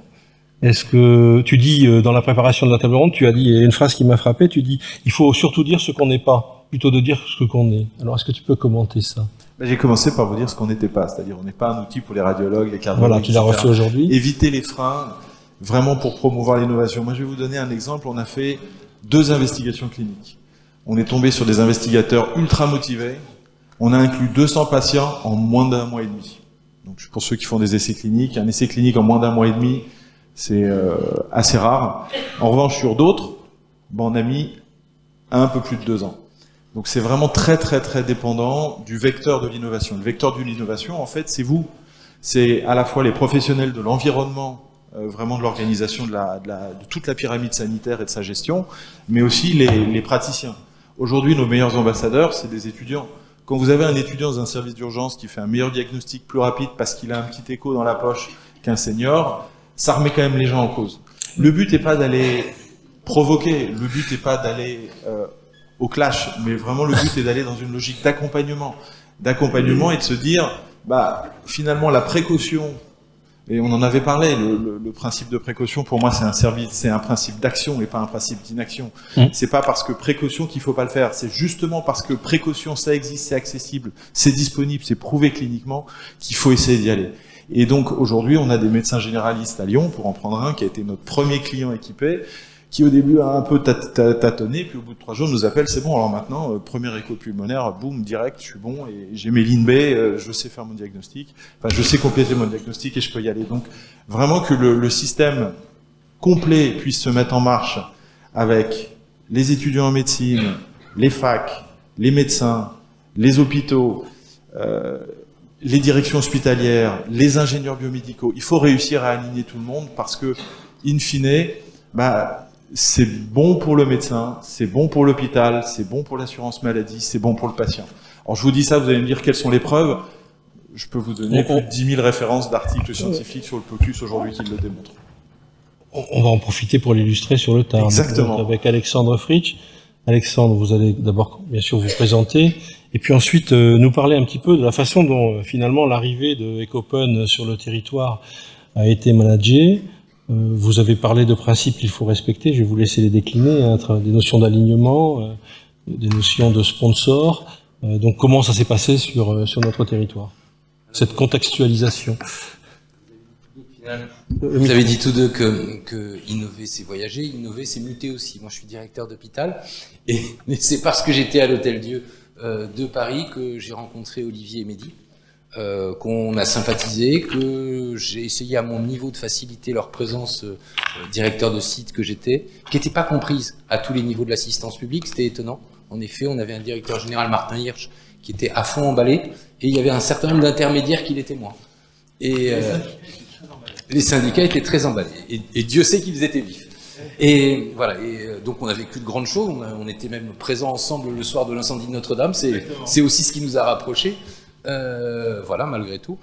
Est-ce que tu dis dans la préparation de la table ronde, tu as dit, il y a une phrase qui m'a frappé, tu dis il faut surtout dire ce qu'on n'est pas, plutôt de dire ce qu'on est. Alors est-ce que tu peux commenter ça? J'ai commencé par vous dire ce qu'on n'était pas, c'est-à-dire on n'est pas un outil pour les radiologues, les cardiologues. Voilà, tu l'as reçu aujourd'hui. Éviter les freins, vraiment pour promouvoir l'innovation. Moi je vais vous donner un exemple, on a fait 2 investigations cliniques. On est tombé sur des investigateurs ultra motivés, on a inclus 200 patients en moins d'1 mois et demi. Donc pour ceux qui font des essais cliniques, un essai clinique en moins d'1 mois et demi, c'est assez rare. En revanche, sur d'autres, on a mis un peu plus de 2 ans. Donc c'est vraiment très très très dépendant du vecteur de l'innovation. Le vecteur de l'innovation, en fait, c'est vous. C'est à la fois les professionnels de l'environnement, vraiment de l'organisation de toute la pyramide sanitaire et de sa gestion, mais aussi les praticiens. Aujourd'hui, nos meilleurs ambassadeurs, c'est des étudiants. Quand vous avez un étudiant dans un service d'urgence qui fait un meilleur diagnostic plus rapide parce qu'il a un petit écho dans la poche qu'un senior, ça remet quand même les gens en cause. Le but n'est pas d'aller provoquer, le but n'est pas d'aller au clash, mais vraiment le but est d'aller dans une logique d'accompagnement et de se dire, finalement la précaution, et on en avait parlé, le principe de précaution pour moi c'est un principe d'action et pas un principe d'inaction. C'est pas parce que précaution qu'il faut pas le faire, c'est justement parce que précaution ça existe, c'est accessible, c'est disponible, c'est prouvé cliniquement qu'il faut essayer d'y aller. Et donc aujourd'hui, on a des médecins généralistes à Lyon, pour en prendre un, qui a été notre premier client équipé, qui au début a un peu tâtonné, puis au bout de 3 jours nous appelle, c'est bon, alors maintenant, premier écho pulmonaire, boum, direct, je suis bon, et j'ai mes lignes B, je sais faire mon diagnostic, je sais compléter mon diagnostic et je peux y aller. Donc vraiment que le système complet puisse se mettre en marche avec les étudiants en médecine, les facs, les médecins, les hôpitaux, les directions hospitalières, les ingénieurs biomédicaux. Il faut réussir à aligner tout le monde parce que, in fine, c'est bon pour le médecin, c'est bon pour l'hôpital, c'est bon pour l'assurance maladie, c'est bon pour le patient. Alors je vous dis ça, vous allez me dire quelles sont les preuves. Je peux vous donner plus de 10 000 références d'articles scientifiques sur le POCUS aujourd'hui qui le démontrent. On va en profiter pour l'illustrer sur le tard. Exactement. Donc, avec Alexandre Fritsch. Alexandre, vous allez d'abord bien sûr vous présenter, et puis ensuite nous parler un petit peu de la façon dont finalement l'arrivée de Ecopen sur le territoire a été managée. Vous avez parlé de principes qu'il faut respecter, je vais vous laisser les décliner, des notions d'alignement, des notions de sponsor. Donc comment ça s'est passé sur notre territoire, cette contextualisation. Vous avez dit tous deux que innover c'est voyager, innover c'est muter aussi. Moi je suis directeur d'hôpital et c'est parce que j'étais à l'Hôtel Dieu de Paris que j'ai rencontré Olivier et Mehdi, qu'on a sympathisé, que j'ai essayé à mon niveau de faciliter leur présence directeur de site que j'étais, qui n'était pas comprise à tous les niveaux de l'assistance publique, c'était étonnant. En effet, on avait un directeur général, Martin Hirsch, qui était à fond emballé, et il y avait un certain nombre d'intermédiaires qui l'étaient moins. Et les syndicats étaient très emballés, et Dieu sait qu'ils étaient vifs. Et voilà, donc on a vécu de grandes choses, on était même présents ensemble le soir de l'incendie de Notre-Dame, c'est aussi ce qui nous a rapprochés, voilà, malgré tout.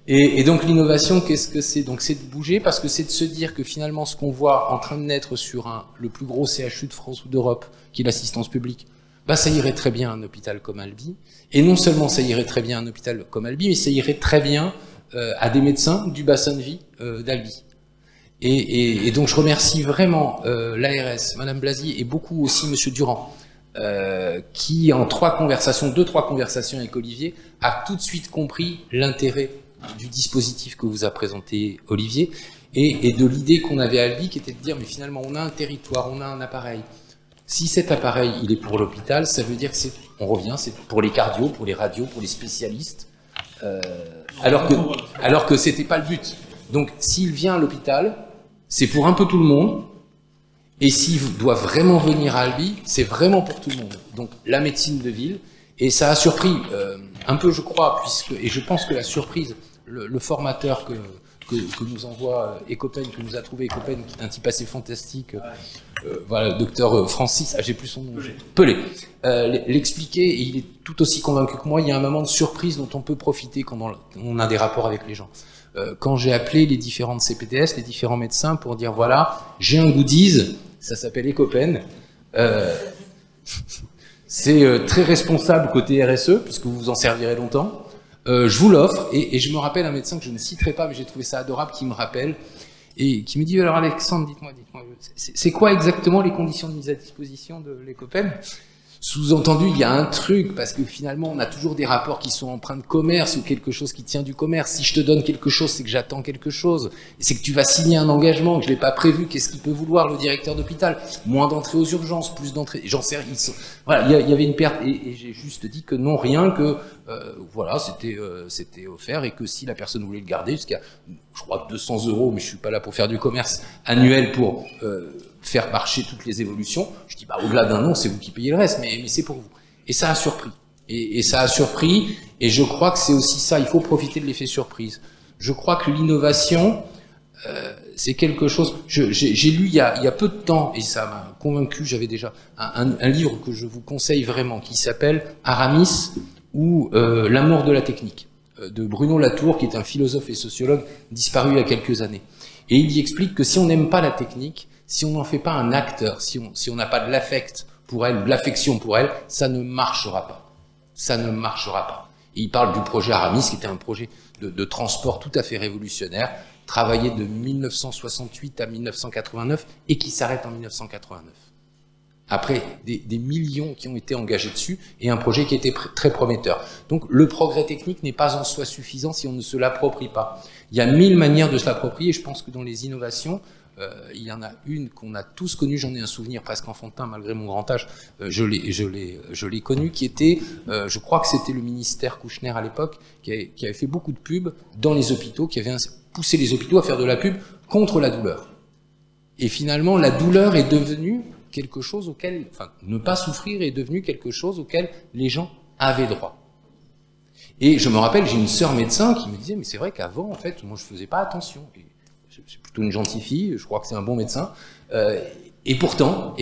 Et donc l'innovation, qu'est-ce que c'est? Donc c'est de bouger, parce que c'est de se dire que finalement ce qu'on voit en train de naître sur le plus gros CHU de France ou d'Europe, qui est l'assistance publique, ça irait très bien à un hôpital comme Albi, et non seulement ça irait très bien à un hôpital comme Albi, mais ça irait très bien à des médecins du bassin de vie d'Albi. Et donc je remercie vraiment l'ARS, Madame Blasi, et beaucoup aussi Monsieur Durand, qui en 2-3 conversations avec Olivier, a tout de suite compris l'intérêt du dispositif que vous a présenté Olivier, et de l'idée qu'on avait à Albi, qui était de dire, mais finalement on a un territoire, on a un appareil. Si cet appareil il est pour l'hôpital, ça veut dire que c'est pour les cardios, pour les radios, pour les spécialistes, alors que c'était pas le but. Donc s'il vient à l'hôpital, c'est pour un peu tout le monde, et s'il doit vraiment venir à Albi, c'est vraiment pour tout le monde. Donc la médecine de ville, et ça a surpris un peu, je crois, et je pense que la surprise, le formateur que nous envoie Ecopen, que nous a trouvé Ecopen, qui est un type assez fantastique, voilà, le docteur Francis, j'ai plus son nom, Pelé, l'expliquer, et il est tout aussi convaincu que moi. Il y a un moment de surprise dont on peut profiter quand on a des rapports avec les gens. Quand j'ai appelé les différentes CPTS, les différents médecins, pour dire voilà, j'ai un goodies, ça s'appelle Ecopen, c'est très responsable côté RSE, puisque vous vous en servirez longtemps. Je vous l'offre, et je me rappelle un médecin que je ne citerai pas, mais j'ai trouvé ça adorable, qui me rappelle, et qui me dit, alors Alexandre, dites-moi, c'est quoi exactement les conditions de mise à disposition de l'Ecopen? Sous-entendu, il y a un truc, parce que finalement, on a toujours des rapports qui sont empreints de commerce ou quelque chose qui tient du commerce. Si je te donne quelque chose, c'est que j'attends quelque chose. Et c'est que tu vas signer un engagement que je n'ai pas prévu. Qu'est-ce qu'il peut vouloir, le directeur d'hôpital? Moins d'entrées aux urgences, plus d'entrées. J'en sais rien. Voilà, il y avait une perte. Et j'ai juste dit que non, rien, que voilà, c'était offert, et que si la personne voulait le garder, jusqu'à, je crois, 200 €, mais je suis pas là pour faire du commerce annuel pour faire marcher toutes les évolutions. Je dis, au-delà d'un an, c'est vous qui payez le reste, mais c'est pour vous. Et ça a surpris. Et ça a surpris, et je crois que c'est aussi ça, il faut profiter de l'effet surprise. Je crois que l'innovation, c'est quelque chose... J'ai lu il y a peu de temps, et ça m'a convaincu, j'avais déjà un livre que je vous conseille vraiment, qui s'appelle Aramis, ou L'amour de la technique, de Bruno Latour, qui est un philosophe et sociologue disparu il y a quelques années. Et il y explique que si on n'aime pas la technique, si on n'en fait pas un acteur, si on n'a pas de l'affect pour elle, de l'affection pour elle, ça ne marchera pas. Ça ne marchera pas. Et il parle du projet Aramis, qui était un projet de transport tout à fait révolutionnaire, travaillé de 1968 à 1989 et qui s'arrête en 1989. Après des millions qui ont été engagés dessus, et un projet qui était très prometteur. Donc le progrès technique n'est pas en soi suffisant si on ne se l'approprie pas. Il y a 1000 manières de se l'approprier, et je pense que dans les innovations, il y en a une qu'on a tous connue, j'en ai un souvenir presque enfantin malgré mon grand âge, je l'ai connue, qui était, je crois que c'était le ministère Kouchner à l'époque, qui avait fait beaucoup de pubs dans les hôpitaux, qui avait poussé les hôpitaux à faire de la pub contre la douleur. Et finalement, la douleur est devenue quelque chose auquel, enfin, ne pas souffrir est devenu quelque chose auquel les gens avaient droit. Et je me rappelle, j'ai une sœur médecin qui me disait, mais c'est vrai qu'avant, en fait, moi, je faisais pas attention. Et c'est plutôt une gentille fille, je crois que c'est un bon médecin. Et pourtant,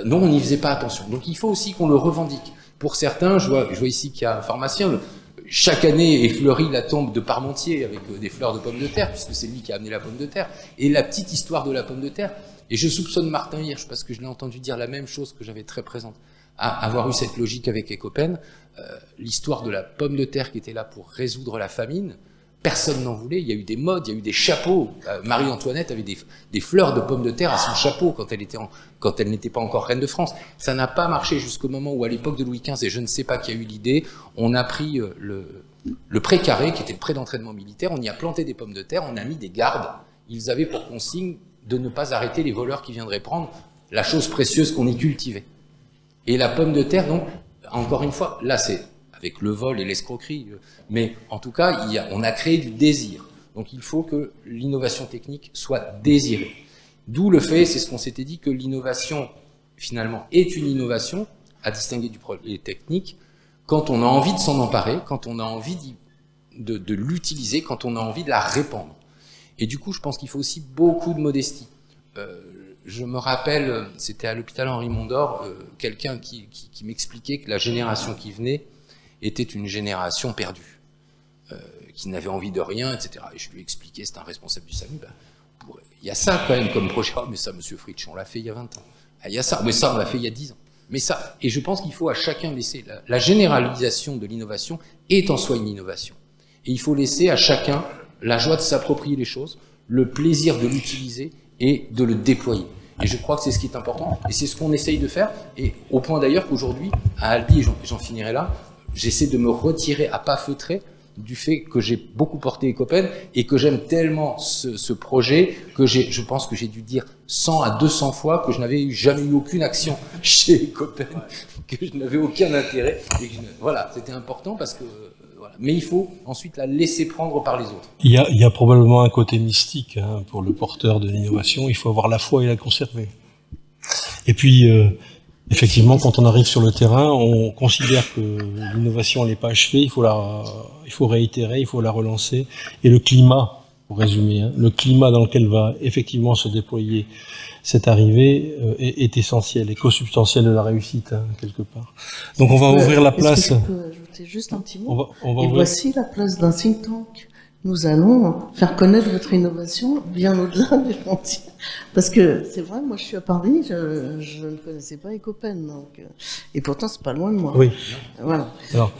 non, on n'y faisait pas attention. Donc, il faut aussi qu'on le revendique. Pour certains, je vois ici qu'il y a un pharmacien. Chaque année est fleurie la tombe de Parmentier avec des fleurs de pommes de terre, puisque c'est lui qui a amené la pomme de terre. Et la petite histoire de la pomme de terre. Et je soupçonne Martin Hirsch, parce que je l'ai entendu dire la même chose que j'avais très présente, à avoir eu cette logique avec Ecopen. L'histoire de la pomme de terre qui était là pour résoudre la famine, personne n'en voulait. Il y a eu des modes, il y a eu des chapeaux. Marie-Antoinette avait des fleurs de pommes de terre à son chapeau quand elle n'était pas encore reine de France. Ça n'a pas marché jusqu'au moment où, à l'époque de Louis XV, et je ne sais pas qui a eu l'idée, on a pris le pré carré, qui était le pré d'entraînement militaire, on y a planté des pommes de terre, on a mis des gardes. Ils avaient pour consigne de ne pas arrêter les voleurs qui viendraient prendre la chose précieuse qu'on y cultivait. Et la pomme de terre, donc, encore une fois, là c'est avec le vol et l'escroquerie, mais en tout cas, on a créé du désir. Donc il faut que l'innovation technique soit désirée. D'où le fait, c'est ce qu'on s'était dit, que l'innovation, finalement, est une innovation, à distinguer du projet technique, quand on a envie de s'en emparer, quand on a envie de l'utiliser, quand on a envie de la répandre. Et du coup, je pense qu'il faut aussi beaucoup de modestie. Je me rappelle, c'était à l'hôpital Henri Mondor, quelqu'un qui m'expliquait que la génération qui venait était une génération perdue, qui n'avait envie de rien, etc. Et je lui ai expliqué, c'est un responsable du SAMU, il y a ça quand même comme projet. Oh, mais ça, monsieur Fritsch, on l'a fait il y a 20 ans. Ah, il y a ça, mais ça, on l'a fait il y a 10 ans. Mais ça, et je pense qu'il faut à chacun laisser, la généralisation de l'innovation est en soi une innovation. Et il faut laisser à chacun la joie de s'approprier les choses, le plaisir de l'utiliser et de le déployer. Et je crois que c'est ce qui est important, et c'est ce qu'on essaye de faire, et au point d'ailleurs qu'aujourd'hui, à Albi, et j'en finirai là, j'essaie de me retirer à pas feutrer du fait que j'ai beaucoup porté Ecopen et que j'aime tellement ce projet que je pense que j'ai dû dire 100 à 200 fois que je n'avais jamais eu aucune action chez Ecopen, que je n'avais aucun intérêt. Et voilà, c'était important parce que voilà. Mais il faut ensuite la laisser prendre par les autres. Il y a probablement un côté mystique pour le porteur de l'innovation. Il faut avoir la foi et la conserver. Et puis effectivement, quand on arrive sur le terrain, on considère que l'innovation n'est pas achevée, il faut réitérer, il faut la relancer. Et le climat, pour résumer, le climat dans lequel va effectivement se déployer cette arrivée est essentiel et co-substantiel de la réussite, quelque part. Donc on va ouvrir la place. Est-ce que je peux ajouter juste un petit mot? Et voici la place d'un think tank. Nous allons faire connaître votre innovation bien au-delà des frontières. Parce que c'est vrai, moi je suis à Paris, je ne connaissais pas Ecopen, donc et pourtant c'est pas loin de moi. Oui. Voilà. Alors,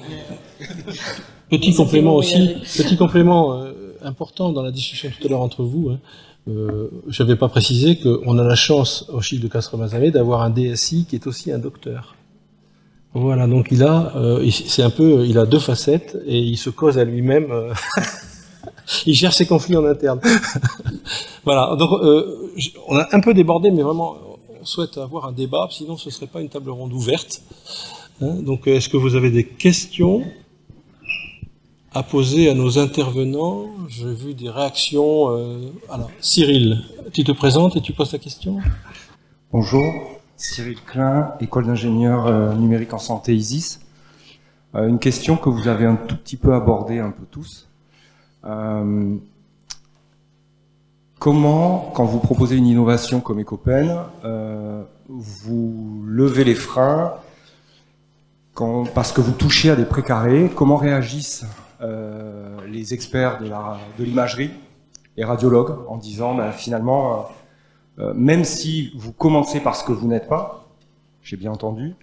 petit complément aussi, petit complément important dans la discussion tout à l'heure entre vous. Je n'avais pas précisé qu'on a la chance au Chic de Castres-Mazamet d'avoir un DSI qui est aussi un docteur. Voilà, donc il a deux facettes et il se cause à lui-même. Il gère ses conflits en interne. Voilà, donc on a un peu débordé, mais vraiment, on souhaite avoir un débat, sinon ce ne serait pas une table ronde ouverte. Donc, est-ce que vous avez des questions à poser à nos intervenants? J'ai vu des réactions. Alors, Cyril, tu te présentes et tu poses ta question. Bonjour, Cyril Klein, école d'ingénieur numérique en santé ISIS. Une question que vous avez un tout petit peu abordée un peu tous. Comment, quand vous proposez une innovation comme Ecopen, vous levez les freins parce que vous touchez à des précarés? Comment réagissent les experts de l'imagerie, les radiologues, en disant finalement, même si vous commencez par ce que vous n'êtes pas, j'ai bien entendu,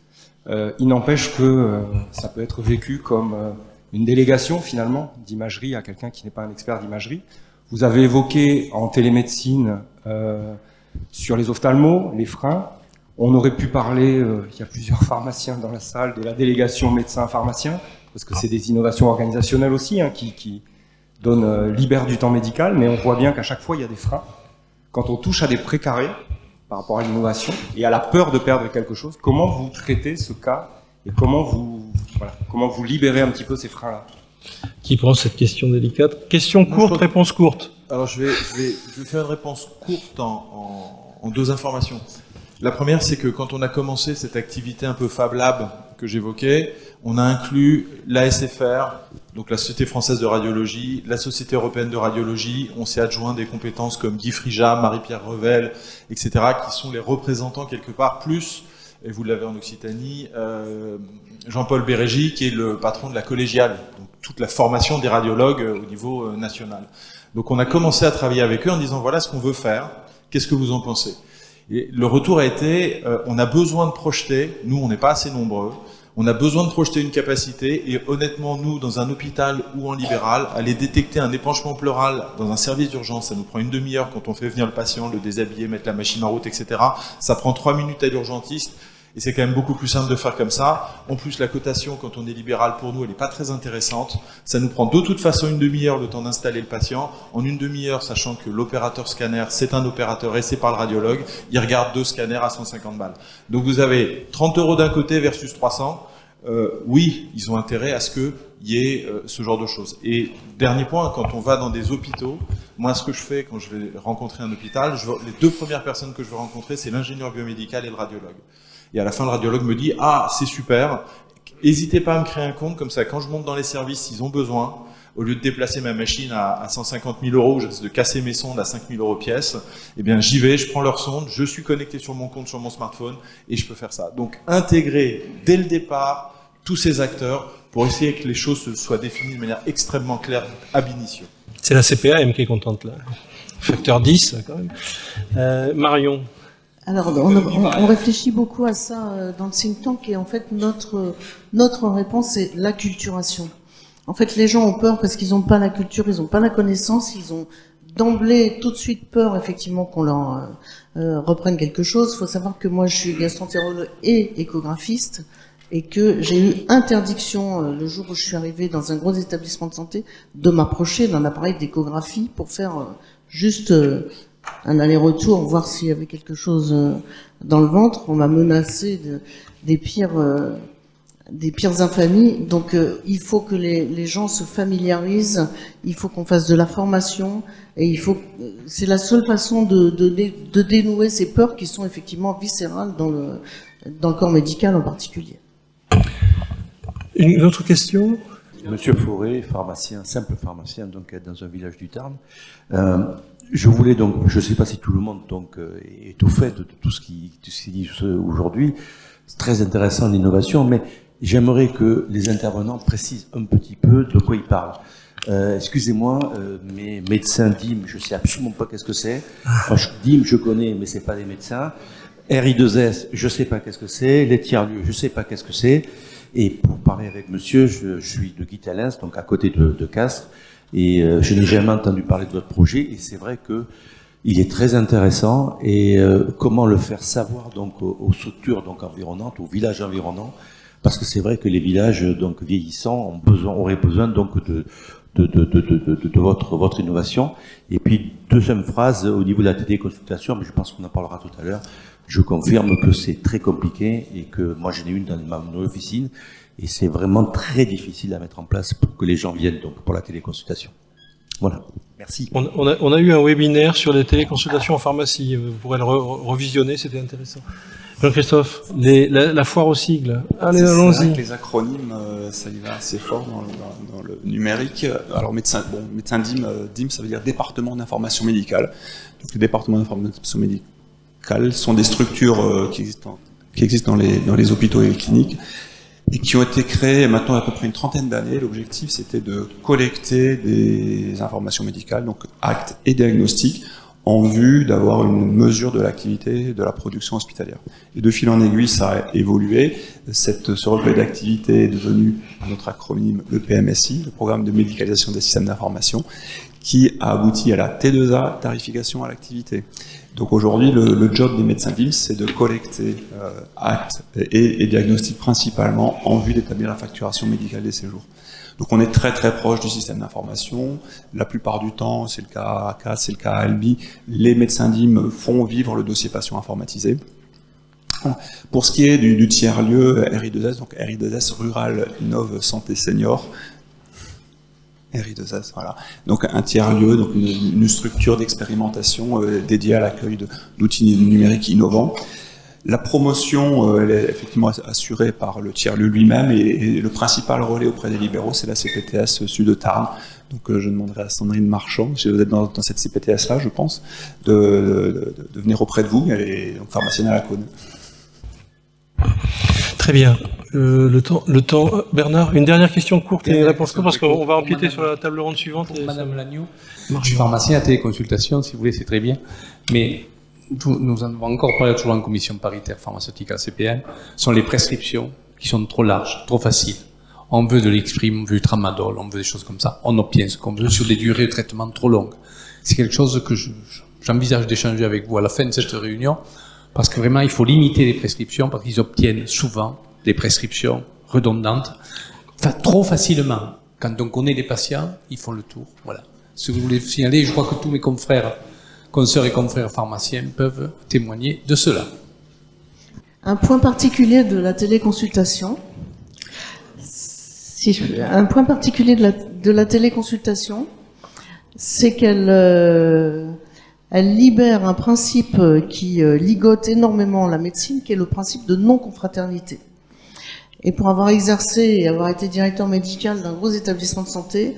il n'empêche que ça peut être vécu comme une délégation finalement d'imagerie à quelqu'un qui n'est pas un expert d'imagerie. Vous avez évoqué en télémédecine sur les ophtalmos, les freins. On aurait pu parler, il y a plusieurs pharmaciens dans la salle, de la délégation médecins-pharmaciens, parce que c'est des innovations organisationnelles aussi qui libèrent du temps médical, mais on voit bien qu'à chaque fois il y a des freins. Quand on touche à des précarés par rapport à l'innovation et à la peur de perdre quelque chose, comment vous traitez ce cas et comment vous libérez un petit peu ces freins-là? Qui prend cette question délicate? Question courte, réponse courte. Alors je vais faire une réponse courte en deux informations. La première, c'est que quand on a commencé cette activité un peu Fab Lab que j'évoquais, on a inclus l'ASFR, donc la Société française de radiologie, la Société européenne de radiologie. On s'est adjoint des compétences comme Guy Frija, Marie-Pierre Revel, etc., qui sont les représentants quelque part, plus, et vous l'avez en Occitanie, Jean-Paul Bérégy, qui est le patron de la collégiale, donc toute la formation des radiologues au niveau national. Donc on a commencé à travailler avec eux en disant voilà ce qu'on veut faire, qu'est-ce que vous en pensez? Et le retour a été, on a besoin de projeter, nous on n'est pas assez nombreux, on a besoin de projeter une capacité, et honnêtement nous, dans un hôpital ou en libéral, aller détecter un épanchement pleural dans un service d'urgence, ça nous prend une demi-heure quand on fait venir le patient, le déshabiller, mettre la machine en route, etc. Ça prend 3 minutes à l'urgentiste, et c'est quand même beaucoup plus simple de faire comme ça. En plus, la cotation, quand on est libéral, pour nous, elle n'est pas très intéressante. Ça nous prend de toute façon une demi-heure le temps d'installer le patient. En une demi-heure, sachant que l'opérateur scanner, c'est un opérateur et c'est par le radiologue, il regarde 2 scanners à 150 balles. Donc vous avez 30 € d'un côté versus 300. Oui, ils ont intérêt à ce qu'il y ait ce genre de choses. Et dernier point, quand on va dans des hôpitaux, moi ce que je fais quand je vais rencontrer un hôpital, les 2 premières personnes que je vais rencontrer, c'est l'ingénieur biomédical et le radiologue. Et à la fin, le radiologue me dit « Ah, c'est super, n'hésitez pas à me créer un compte, comme ça, quand je monte dans les services, s'ils ont besoin, au lieu de déplacer ma machine à 150 000 €, ou de casser mes sondes à 5 000 € pièce, eh bien j'y vais, je prends leur sonde, je suis connecté sur mon compte, sur mon smartphone, et je peux faire ça. » Donc intégrer dès le départ tous ces acteurs pour essayer que les choses soient définies de manière extrêmement claire ab initio. C'est la CPAM qui est contente là. Facteur 10 quand même. Marion. Alors, on réfléchit beaucoup à ça dans le think tank, et en fait, notre réponse, c'est l'acculturation. En fait, les gens ont peur parce qu'ils n'ont pas la culture, ils n'ont pas la connaissance, ils ont d'emblée tout de suite peur, effectivement, qu'on leur reprenne quelque chose. Il faut savoir que moi, je suis gastroentérologue et échographiste, et que j'ai eu interdiction, le jour où je suis arrivée dans un gros établissement de santé, de m'approcher d'un appareil d'échographie pour faire juste un aller-retour, voir s'il y avait quelque chose dans le ventre. On m'a menacé des pires infamies. Donc il faut que les gens se familiarisent, il faut qu'on fasse de la formation, et c'est la seule façon de dénouer ces peurs qui sont effectivement viscérales dans le corps médical en particulier. Une autre question? Monsieur Fauré, pharmacien, simple pharmacien, donc dans un village du Tarn. Je voulais donc, je ne sais pas si tout le monde donc est au fait de tout ce qui dit aujourd'hui. C'est très intéressant l'innovation, mais j'aimerais que les intervenants précisent un petit peu de quoi ils parlent. Excusez-moi, mais médecins DIM, je sais absolument pas qu'est-ce que c'est. Moi, DIM, je connais, mais c'est pas des médecins. RI2S, je sais pas qu'est-ce que c'est. Les tiers-lieux, je sais pas qu'est-ce que c'est. Et pour parler avec monsieur, je suis de Guy-Talens, donc à côté de Castres, et je n'ai jamais entendu parler de votre projet, et c'est vrai que il est très intéressant, et comment le faire savoir donc aux structures donc environnantes, aux villages environnants, parce que c'est vrai que les villages donc vieillissants auraient besoin donc de votre innovation. Et puis deuxième phrase au niveau de la téléconsultation, mais je pense qu'on en parlera tout à l'heure. Je confirme que c'est très compliqué, et que moi j'en ai une dans ma officine, et c'est vraiment très difficile à mettre en place pour que les gens viennent donc pour la téléconsultation. Voilà, merci. On a eu un webinaire sur les téléconsultations en pharmacie, vous pourrez le revisionner, c'était intéressant. Jean-Christophe, la foire aux sigles, allez, allons-y. Les acronymes, ça y va assez fort dans le numérique. Alors médecin DIM, ça veut dire département d'information médicale. Donc les départements d'information médicale sont des structures qui existent dans les hôpitaux et les cliniques, et qui ont été créées maintenant à peu près une trentaine d'années. L'objectif, c'était de collecter des informations médicales, donc actes et diagnostics, en vue d'avoir une mesure de l'activité de la production hospitalière. Et de fil en aiguille, ça a évolué. Ce recueil d'activité est devenu notre acronyme, le PMSI, le programme de médicalisation des systèmes d'information, qui a abouti à la T2A, tarification à l'activité. Donc aujourd'hui, le job des médecins DIMS, c'est de collecter actes et diagnostics principalement en vue d'établir la facturation médicale des séjours. Donc on est très très proche du système d'information. La plupart du temps, c'est le cas à ACAS, c'est le cas à Albi, les médecins DIM font vivre le dossier patient informatisé. Pour ce qui est du tiers-lieu RI2S, donc RI2S Rural Innov Santé Senior, RI2S, voilà. Donc un tiers-lieu, donc une structure d'expérimentation dédiée à l'accueil d'outils numériques innovants. La promotion, elle est effectivement assurée par le tiers-lieu lui-même et le principal relais auprès des libéraux, c'est la CPTS Sud de Tarn. Donc je demanderai à Sandrine Marchand, si vous êtes dans cette CPTS-là, je pense, de venir auprès de vous. Elle est donc pharmacienne à la Cône. Très bien. Le temps. Bernard, une dernière question courte et une réponse courte, parce qu'on va empiéter sur la table ronde suivante. Madame Lagneau, je suis pharmacien à téléconsultation, si vous voulez, c'est très bien. Mais nous en avons encore parlé toujours en commission paritaire pharmaceutique à la CPN, sont les prescriptions qui sont trop larges, trop faciles. On veut de l'exprime, on veut du tramadol, on veut des choses comme ça. On obtient ce qu'on veut sur des durées de traitement trop longues. C'est quelque chose que j'envisage d'échanger avec vous à la fin de cette réunion, parce que vraiment, il faut limiter les prescriptions, parce qu'ils obtiennent souvent des prescriptions redondantes, enfin, trop facilement. Quand on connaît les patients, ils font le tour. Voilà. Si vous voulez signaler, je crois que tous mes consoeurs et confrères pharmaciens peuvent témoigner de cela. Un point particulier de la téléconsultation, un point particulier de la téléconsultation, c'est qu'elle elle libère un principe qui ligote énormément la médecine, qui est le principe de non-confraternité. Et pour avoir exercé et avoir été directeur médical d'un gros établissement de santé,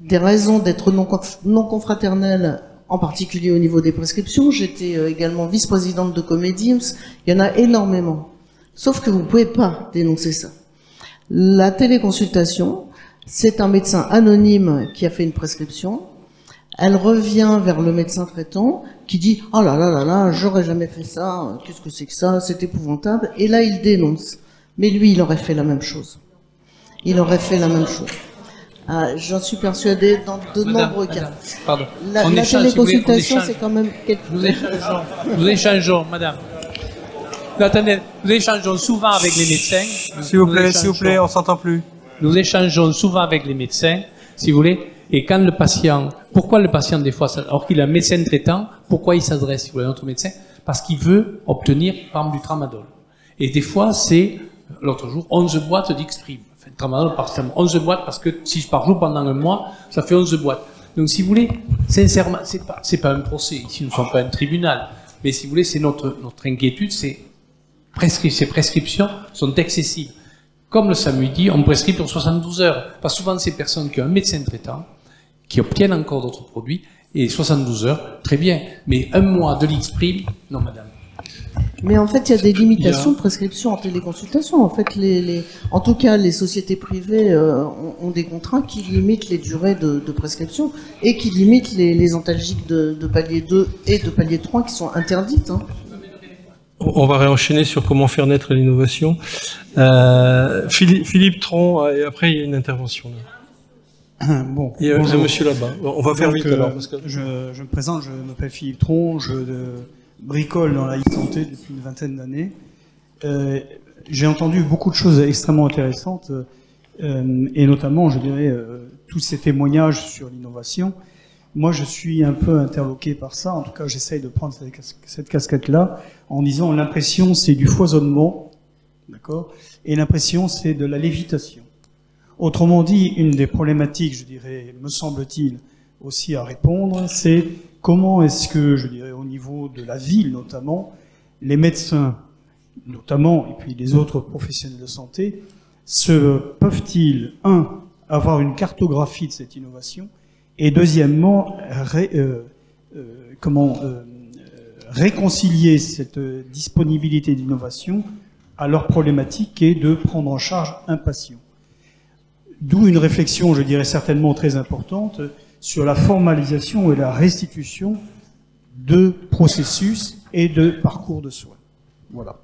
des raisons d'être non confraternel, en particulier au niveau des prescriptions, j'étais également vice-présidente de Comedims, il y en a énormément. Sauf que vous ne pouvez pas dénoncer ça. La téléconsultation, c'est un médecin anonyme qui a fait une prescription. Elle revient vers le médecin traitant qui dit « Oh là là là là, j'aurais jamais fait ça, qu'est-ce que c'est que ça, c'est épouvantable ». Et là, il dénonce. Mais lui, il aurait fait la même chose. Il aurait fait la même chose. J'en suis persuadée dans de nombreux cas. Pardon. La téléconsultation, c'est quand même quelque chose. Nous échangeons, madame. Attendez, nous échangeons souvent avec les médecins. S'il vous plaît, on s'entend plus. Nous échangeons souvent avec les médecins, si vous voulez. Et quand le patient, pourquoi le patient des fois, alors qu'il a un médecin traitant, pourquoi il s'adresse, si vous voulez, à notre médecin? Parce qu'il veut obtenir, par exemple, du tramadol. Et des fois, c'est, l'autre jour, 11 boîtes d'Xprime. Enfin, tramadol, par exemple, 11 boîtes, parce que si par jour pendant un mois, ça fait 11 boîtes. Donc, si vous voulez, sincèrement, c'est pas un procès. Ici, nous ne sommes pas un tribunal. Mais si vous voulez, c'est notre inquiétude, ces prescriptions sont excessives. Comme le SAMU dit, on prescrit pour 72 heures. Parce que souvent, ces personnes qui ont un médecin traitant, qui obtiennent encore d'autres produits, et 72 heures, très bien. Mais un mois de l'Xprime, non, madame. Mais en fait, il y a des limitations de prescription en téléconsultation. En fait, en tout cas, les sociétés privées ont des contrats qui limitent les durées de prescription et qui limitent les antalgiques de palier 2 et de palier 3 qui sont interdites. Hein. On va réenchaîner sur comment faire naître l'innovation. Philippe Tron, et après il y a une intervention là. Bon, et monsieur là-bas. On va faire vite alors. Parce que... je me présente, je m'appelle Philippe Tron, je bricole dans la e-santé depuis une vingtaine d'années. J'ai entendu beaucoup de choses extrêmement intéressantes, et notamment, je dirais, tous ces témoignages sur l'innovation. Moi, je suis un peu interloqué par ça. En tout cas, j'essaye de prendre cette casquette-là en disant l'impression, c'est du foisonnement, d'accord, et l'impression, c'est de la lévitation. Autrement dit, une des problématiques, je dirais, me semble-t-il, aussi à répondre, c'est comment est-ce que, je dirais, au niveau de la ville notamment, les médecins, notamment, et puis les autres professionnels de santé, peuvent-ils, avoir une cartographie de cette innovation, et deuxièmement, réconcilier cette disponibilité d'innovation à leur problématique qui est de prendre en charge un patient. D'où une réflexion, je dirais certainement très importante, sur la formalisation et la restitution de processus et de parcours de soins. Voilà.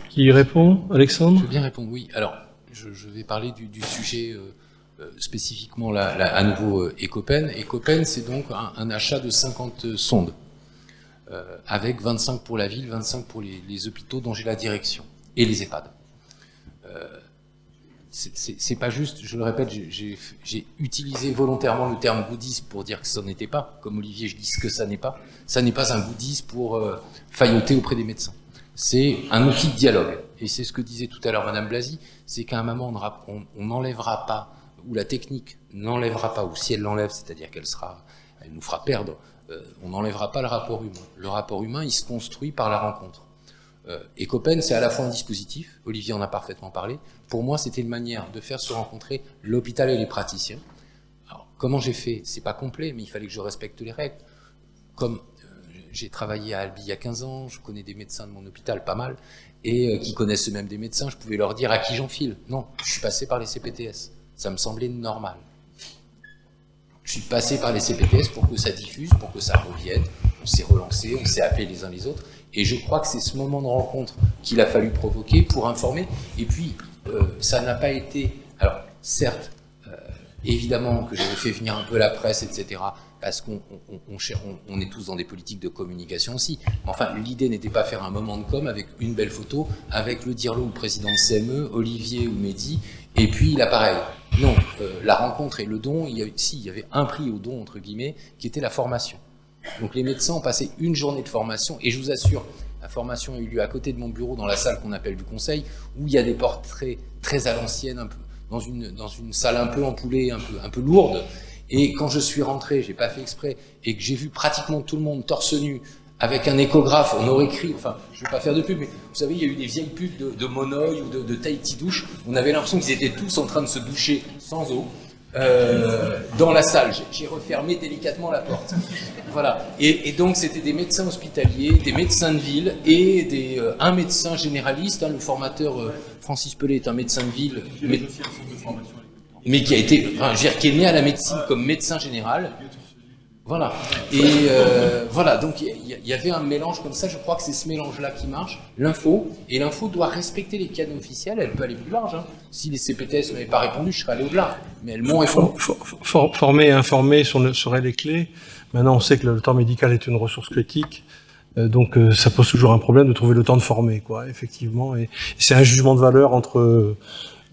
Qui répond, Alexandre? Je veux bien répondre, oui. Alors, je vais parler du sujet spécifiquement à nouveau Ecopen. Ecopen, c'est donc un achat de 50 sondes, avec 25 pour la ville, 25 pour les hôpitaux dont j'ai la direction, et les EHPAD. C'est pas juste, je le répète, j'ai utilisé volontairement le terme goodies pour dire que ça n'était pas, comme Olivier, je dis ce que ça n'est pas. Ça n'est pas un goodies pour failloter auprès des médecins. C'est un outil de dialogue. Et c'est ce que disait tout à l'heure Madame Blasi, c'est qu'à un moment, on n'enlèvera pas où la technique n'enlèvera pas, ou si elle l'enlève, c'est-à-dire elle nous fera perdre, on n'enlèvera pas le rapport humain. Le rapport humain, il se construit par la rencontre. Ecopen, c'est à la fois un dispositif, Olivier en a parfaitement parlé. Pour moi, c'était une manière de faire se rencontrer l'hôpital et les praticiens. Alors, comment j'ai fait? C'est pas complet, mais il fallait que je respecte les règles. Comme j'ai travaillé à Albi il y a 15 ans, je connais des médecins de mon hôpital, pas mal, et qui connaissent eux-mêmes des médecins, je pouvais leur dire à qui j'enfile. Non, je suis passé par les CPTS. Ça me semblait normal. Je suis passé par les CPTS pour que ça diffuse, pour que ça revienne. On s'est relancé, on s'est appelé les uns les autres. Et je crois que c'est ce moment de rencontre qu'il a fallu provoquer pour informer. Et puis, ça n'a pas été... Alors, certes, évidemment que j'avais fait venir un peu la presse, etc., parce qu'on est tous dans des politiques de communication aussi. Mais enfin, l'idée n'était pas faire un moment de com avec une belle photo, avec le Dirlo ou le président de CME, Olivier ou Mehdi, et puis l'appareil. Non, la rencontre et le don, il y avait un prix au don, entre guillemets, qui était la formation. Donc les médecins ont passé une journée de formation, et je vous assure, la formation a eu lieu à côté de mon bureau, dans la salle qu'on appelle du conseil, où il y a des portraits très à l'ancienne, un peu, dans une salle un peu empoulée, un peu lourde. Et quand je suis rentré, j'ai pas fait exprès, et que j'ai vu pratiquement tout le monde torse nu, avec un échographe, on aurait crié, enfin, je vais pas faire de pub, mais vous savez, il y a eu des vieilles pubs de Monoï ou de Tahiti Douche, on avait l'impression qu'ils étaient tous en train de se doucher sans eau, dans la salle. J'ai refermé délicatement la porte. Voilà. Et donc, c'était des médecins hospitaliers, des médecins de ville, et un médecin généraliste, le formateur Francis Pelé est un médecin de ville, mais qui a été, enfin, je veux dire, qui est né à la médecine comme médecin général. Voilà. Et voilà, donc il y avait un mélange comme ça, je crois que c'est ce mélange-là qui marche, l'info, et l'info doit respecter les canaux officiels, elle peut aller plus large. Hein. Si les CPTS ne m'avaient pas répondu, je serais allé au-delà. Mais elles m'ont répondu. Former et informer seraient les clés. Maintenant, on sait que le temps médical est une ressource critique. Donc ça pose toujours un problème de trouver le temps de former, quoi, effectivement. Et c'est un jugement de valeur entre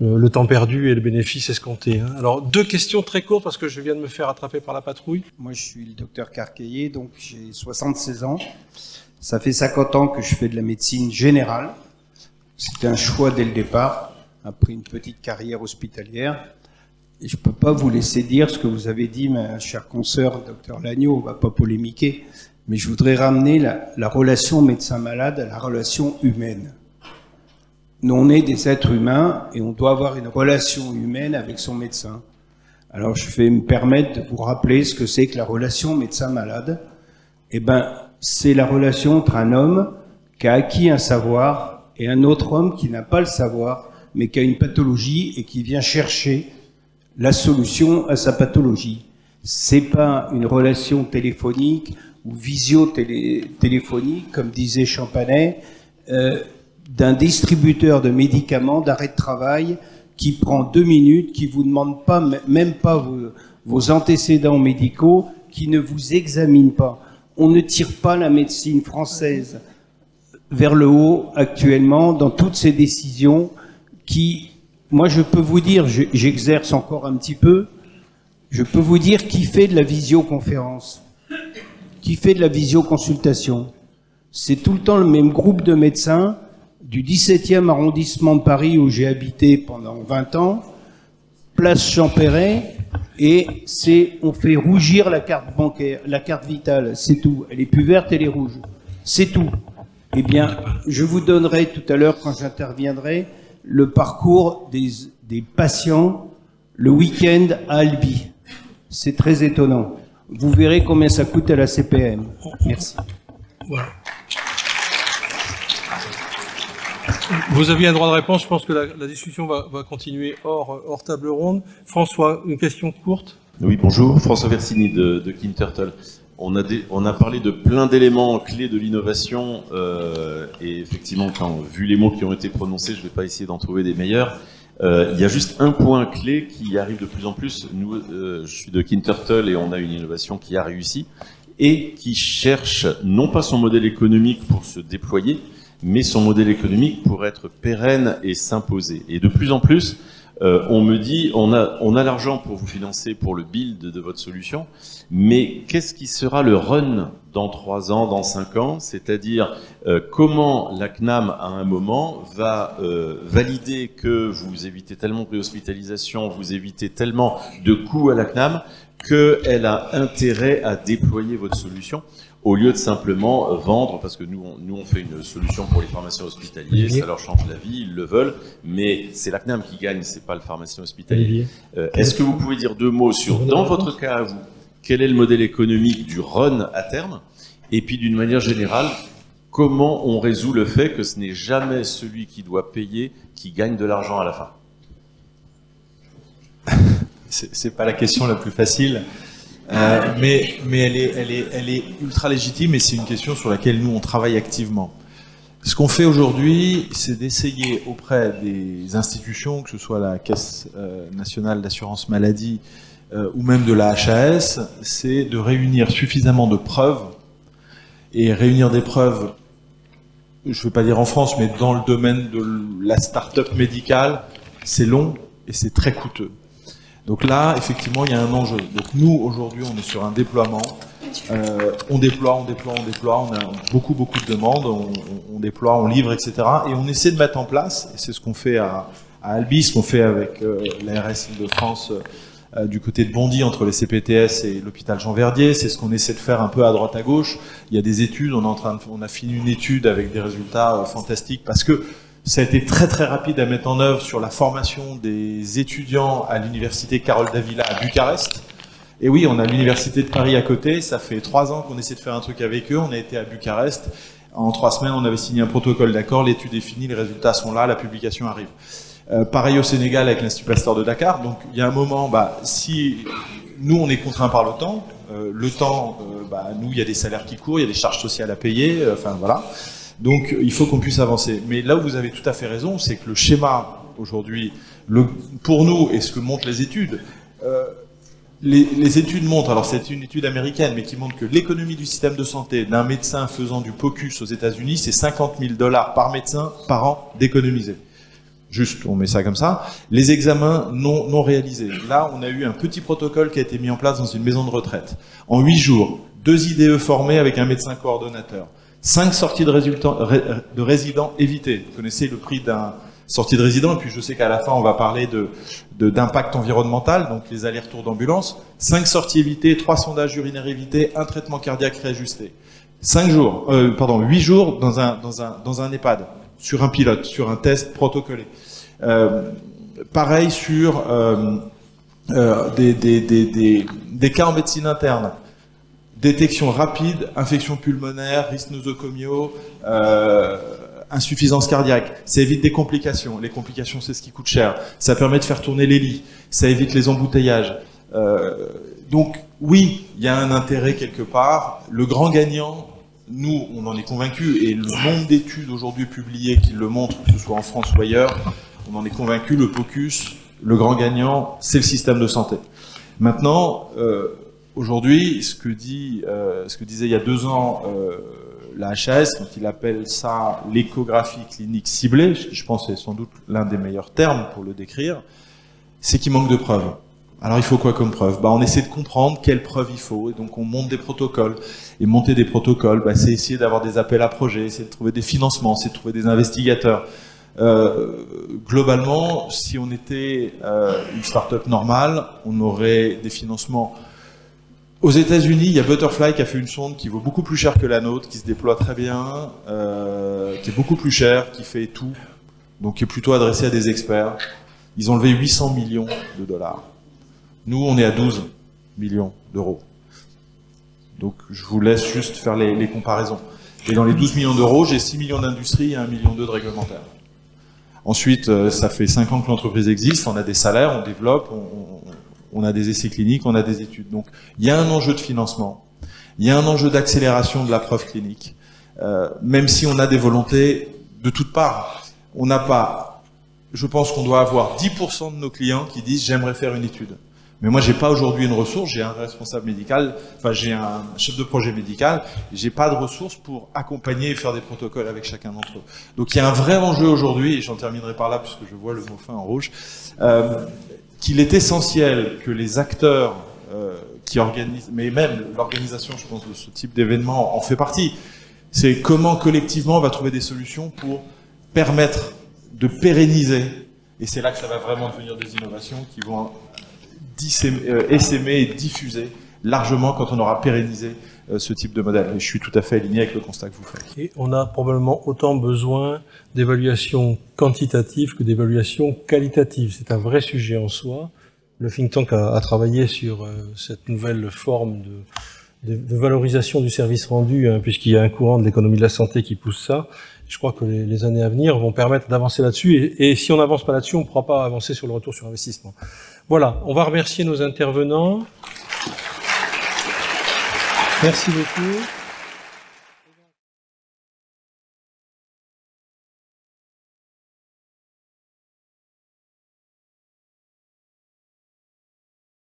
le temps perdu et le bénéfice escompté. Hein. Alors, 2 questions très courtes, parce que je viens de me faire attraper par la patrouille. Moi, je suis le docteur Carqueillet, donc j'ai 76 ans. Ça fait 50 ans que je fais de la médecine générale. C'était un choix dès le départ, après une petite carrière hospitalière. Et je peux pas vous laisser dire ce que vous avez dit, ma chère consoeur, docteur Lagneau, on va pas polémiquer, mais je voudrais ramener la relation médecin-malade à la relation humaine. Nous, on est des êtres humains et on doit avoir une relation humaine avec son médecin. Alors, je vais me permettre de vous rappeler ce que c'est que la relation médecin-malade. Eh ben, c'est la relation entre un homme qui a acquis un savoir et un autre homme qui n'a pas le savoir, mais qui a une pathologie et qui vient chercher la solution à sa pathologie. C'est pas une relation téléphonique ou visio-téléphonique, comme disait Champanet, d'un distributeur de médicaments d'arrêt de travail qui prend 2 minutes, qui vous demande pas, même pas vos antécédents médicaux, qui ne vous examine pas. On ne tire pas la médecine française vers le haut actuellement dans toutes ces décisions qui, moi je peux vous dire, j'exerce encore un petit peu, je peux vous dire qui fait de la visioconférence, qui fait de la visioconsultation. C'est tout le temps le même groupe de médecins du 17e arrondissement de Paris où j'ai habité pendant 20 ans, place Champéret, et on fait rougir la carte bancaire, la carte vitale, c'est tout. Elle est plus verte, elle est rouge. C'est tout. Eh bien, je vous donnerai tout à l'heure, quand j'interviendrai, le parcours des patients le week-end à Albi. C'est très étonnant. Vous verrez combien ça coûte à la CPM. Merci. Voilà. Vous aviez un droit de réponse, je pense que la discussion va continuer hors table ronde. François, une question courte. Oui, bonjour, François Versini de King Turtle. On a parlé de plein d'éléments clés de l'innovation et effectivement, vu les mots qui ont été prononcés, je ne vais pas essayer d'en trouver des meilleurs. Il y a juste un point clé qui arrive de plus en plus. Nous, je suis de King Turtle et on a une innovation qui a réussi et qui cherche non pas son modèle économique pour se déployer, mais son modèle économique pour être pérenne et s'imposer. Et de plus en plus, On me dit, on a l'argent pour vous financer pour le build de votre solution, mais qu'est-ce qui sera le run dans 3 ans, dans 5 ans? C'est-à-dire, comment la CNAM, à un moment, va valider que vous évitez tellement de préhospitalisation, vous évitez tellement de coûts à la CNAM, qu'elle a intérêt à déployer votre solution, au lieu de simplement vendre, parce que nous on fait une solution pour les pharmaciens hospitaliers, ça leur change la vie, ils le veulent, mais c'est la CNAM qui gagne, c'est pas le pharmacien hospitalier. Est-ce que vous pouvez dire 2 mots sur, dans votre cas à vous, quel est le modèle économique du run à terme, et puis d'une manière générale, comment on résout le fait que ce n'est jamais celui qui doit payer qui gagne de l'argent à la fin? C'est pas la question la plus facile. Mais elle est ultra légitime et c'est une question sur laquelle nous on travaille activement. Ce qu'on fait aujourd'hui, c'est d'essayer auprès des institutions, que ce soit la Caisse nationale d'assurance maladie ou même de la HAS, c'est de réunir suffisamment de preuves, et réunir des preuves, je ne veux pas dire en France, mais dans le domaine de la start-up médicale, c'est long et c'est très coûteux. Donc là, effectivement, il y a un enjeu. Donc nous, aujourd'hui, on est sur un déploiement. On déploie, on a beaucoup de demandes, on déploie, on livre, etc. Et on essaie de mettre en place, et c'est ce qu'on fait à Albi, ce qu'on fait avec l'ARS de France du côté de Bondy, entre les CPTS et l'hôpital Jean Verdier, c'est ce qu'on essaie de faire un peu à droite à gauche. Il y a des études, on a fini une étude avec des résultats fantastiques, parce que ça a été très rapide à mettre en œuvre sur la formation des étudiants à l'université Carole Davila à Bucarest. Et oui, on a l'université de Paris à côté, ça fait 3 ans qu'on essaie de faire un truc avec eux, on a été à Bucarest, en 3 semaines on avait signé un protocole d'accord, l'étude est finie, les résultats sont là, la publication arrive. Pareil au Sénégal avec l'Institut Pasteur de Dakar, donc il y a un moment, si nous on est contraints par le temps, nous il y a des salaires qui courent, il y a des charges sociales à payer, enfin voilà. Donc il faut qu'on puisse avancer. Mais là où vous avez tout à fait raison, c'est que le schéma aujourd'hui, pour nous, et ce que montrent les études, les études montrent, alors c'est une étude américaine, mais qui montre que l'économie du système de santé d'un médecin faisant du POCUS aux États-Unis, c'est $50 000 par médecin par an d'économiser. Juste, on met ça comme ça. Les examens non réalisés. Là, on a eu un petit protocole qui a été mis en place dans une maison de retraite. En 8 jours, 2 IDE formés avec un médecin coordonnateur. 5 sorties de résidents évitées. Vous connaissez le prix d'un sortie de résident, et puis je sais qu'à la fin on va parler d'impact environnemental, donc les allers-retours d'ambulance. 5 sorties évitées, 3 sondages urinaires évités, un traitement cardiaque réajusté. 8 jours dans un EHPAD, sur un pilote, sur un test protocolé. Pareil sur des cas en médecine interne. Détection rapide, infection pulmonaire, risques nosocomiaux, insuffisance cardiaque. Ça évite des complications. Les complications, c'est ce qui coûte cher. Ça permet de faire tourner les lits. Ça évite les embouteillages. Donc, oui, il y a un intérêt quelque part. Le grand gagnant, nous, on en est convaincus, et le nombre d'études aujourd'hui publiées qui le montrent, que ce soit en France ou ailleurs, on en est convaincus, le POCUS, le grand gagnant, c'est le système de santé. Maintenant, aujourd'hui, ce que disait il y a 2 ans la HAS, quand il appelle ça l'échographie clinique ciblée, je pense que c'est sans doute l'un des meilleurs termes pour le décrire, c'est qu'il manque de preuves. Alors il faut quoi comme preuve? On essaie de comprendre quelles preuves il faut, et donc on monte des protocoles. Et monter des protocoles, c'est essayer d'avoir des appels à projets, essayer de trouver des financements, essayer de trouver des investigateurs. Globalement, si on était une start-up normale, on aurait des financements. Aux États-Unis, il y a Butterfly qui a fait une sonde qui vaut beaucoup plus cher que la nôtre, qui se déploie très bien, qui est beaucoup plus cher, qui fait tout, donc qui est plutôt adressé à des experts. Ils ont levé 800 millions de dollars. Nous, on est à 12 millions d'euros. Donc, je vous laisse juste faire les comparaisons. Et dans les 12 millions d'euros, j'ai 6 millions d'industrie et 1,2 million de réglementaires. Ensuite, ça fait 5 ans que l'entreprise existe, on a des salaires, on développe, on a des essais cliniques, on a des études. Donc, il y a un enjeu de financement, il y a un enjeu d'accélération de la preuve clinique, même si on a des volontés de toutes parts. On n'a pas, je pense qu'on doit avoir 10% de nos clients qui disent « j'aimerais faire une étude ». Mais moi, j'ai pas aujourd'hui une ressource, j'ai un responsable médical, enfin, j'ai un chef de projet médical, j'ai pas de ressources pour accompagner et faire des protocoles avec chacun d'entre eux. Donc, il y a un vrai enjeu aujourd'hui, et j'en terminerai par là, puisque je vois le mot fin en rouge, qu'il est essentiel que les acteurs qui organisent, mais même l'organisation, je pense, de ce type d'événement en fait partie, c'est comment collectivement on va trouver des solutions pour permettre de pérenniser, et c'est là que ça va vraiment devenir des innovations qui vont essaimer et diffuser largement quand on aura pérennisé ce type de modèle. Et je suis tout à fait aligné avec le constat que vous faites. Et on a probablement autant besoin d'évaluation quantitative que d'évaluation qualitative. C'est un vrai sujet en soi. Le think tank a travaillé sur cette nouvelle forme de valorisation du service rendu, hein, puisqu'il y a un courant de l'économie de la santé qui pousse ça. Je crois que les années à venir vont permettre d'avancer là-dessus. Et si on n'avance pas là-dessus, on ne pourra pas avancer sur le retour sur investissement. Voilà, on va remercier nos intervenants. Merci beaucoup.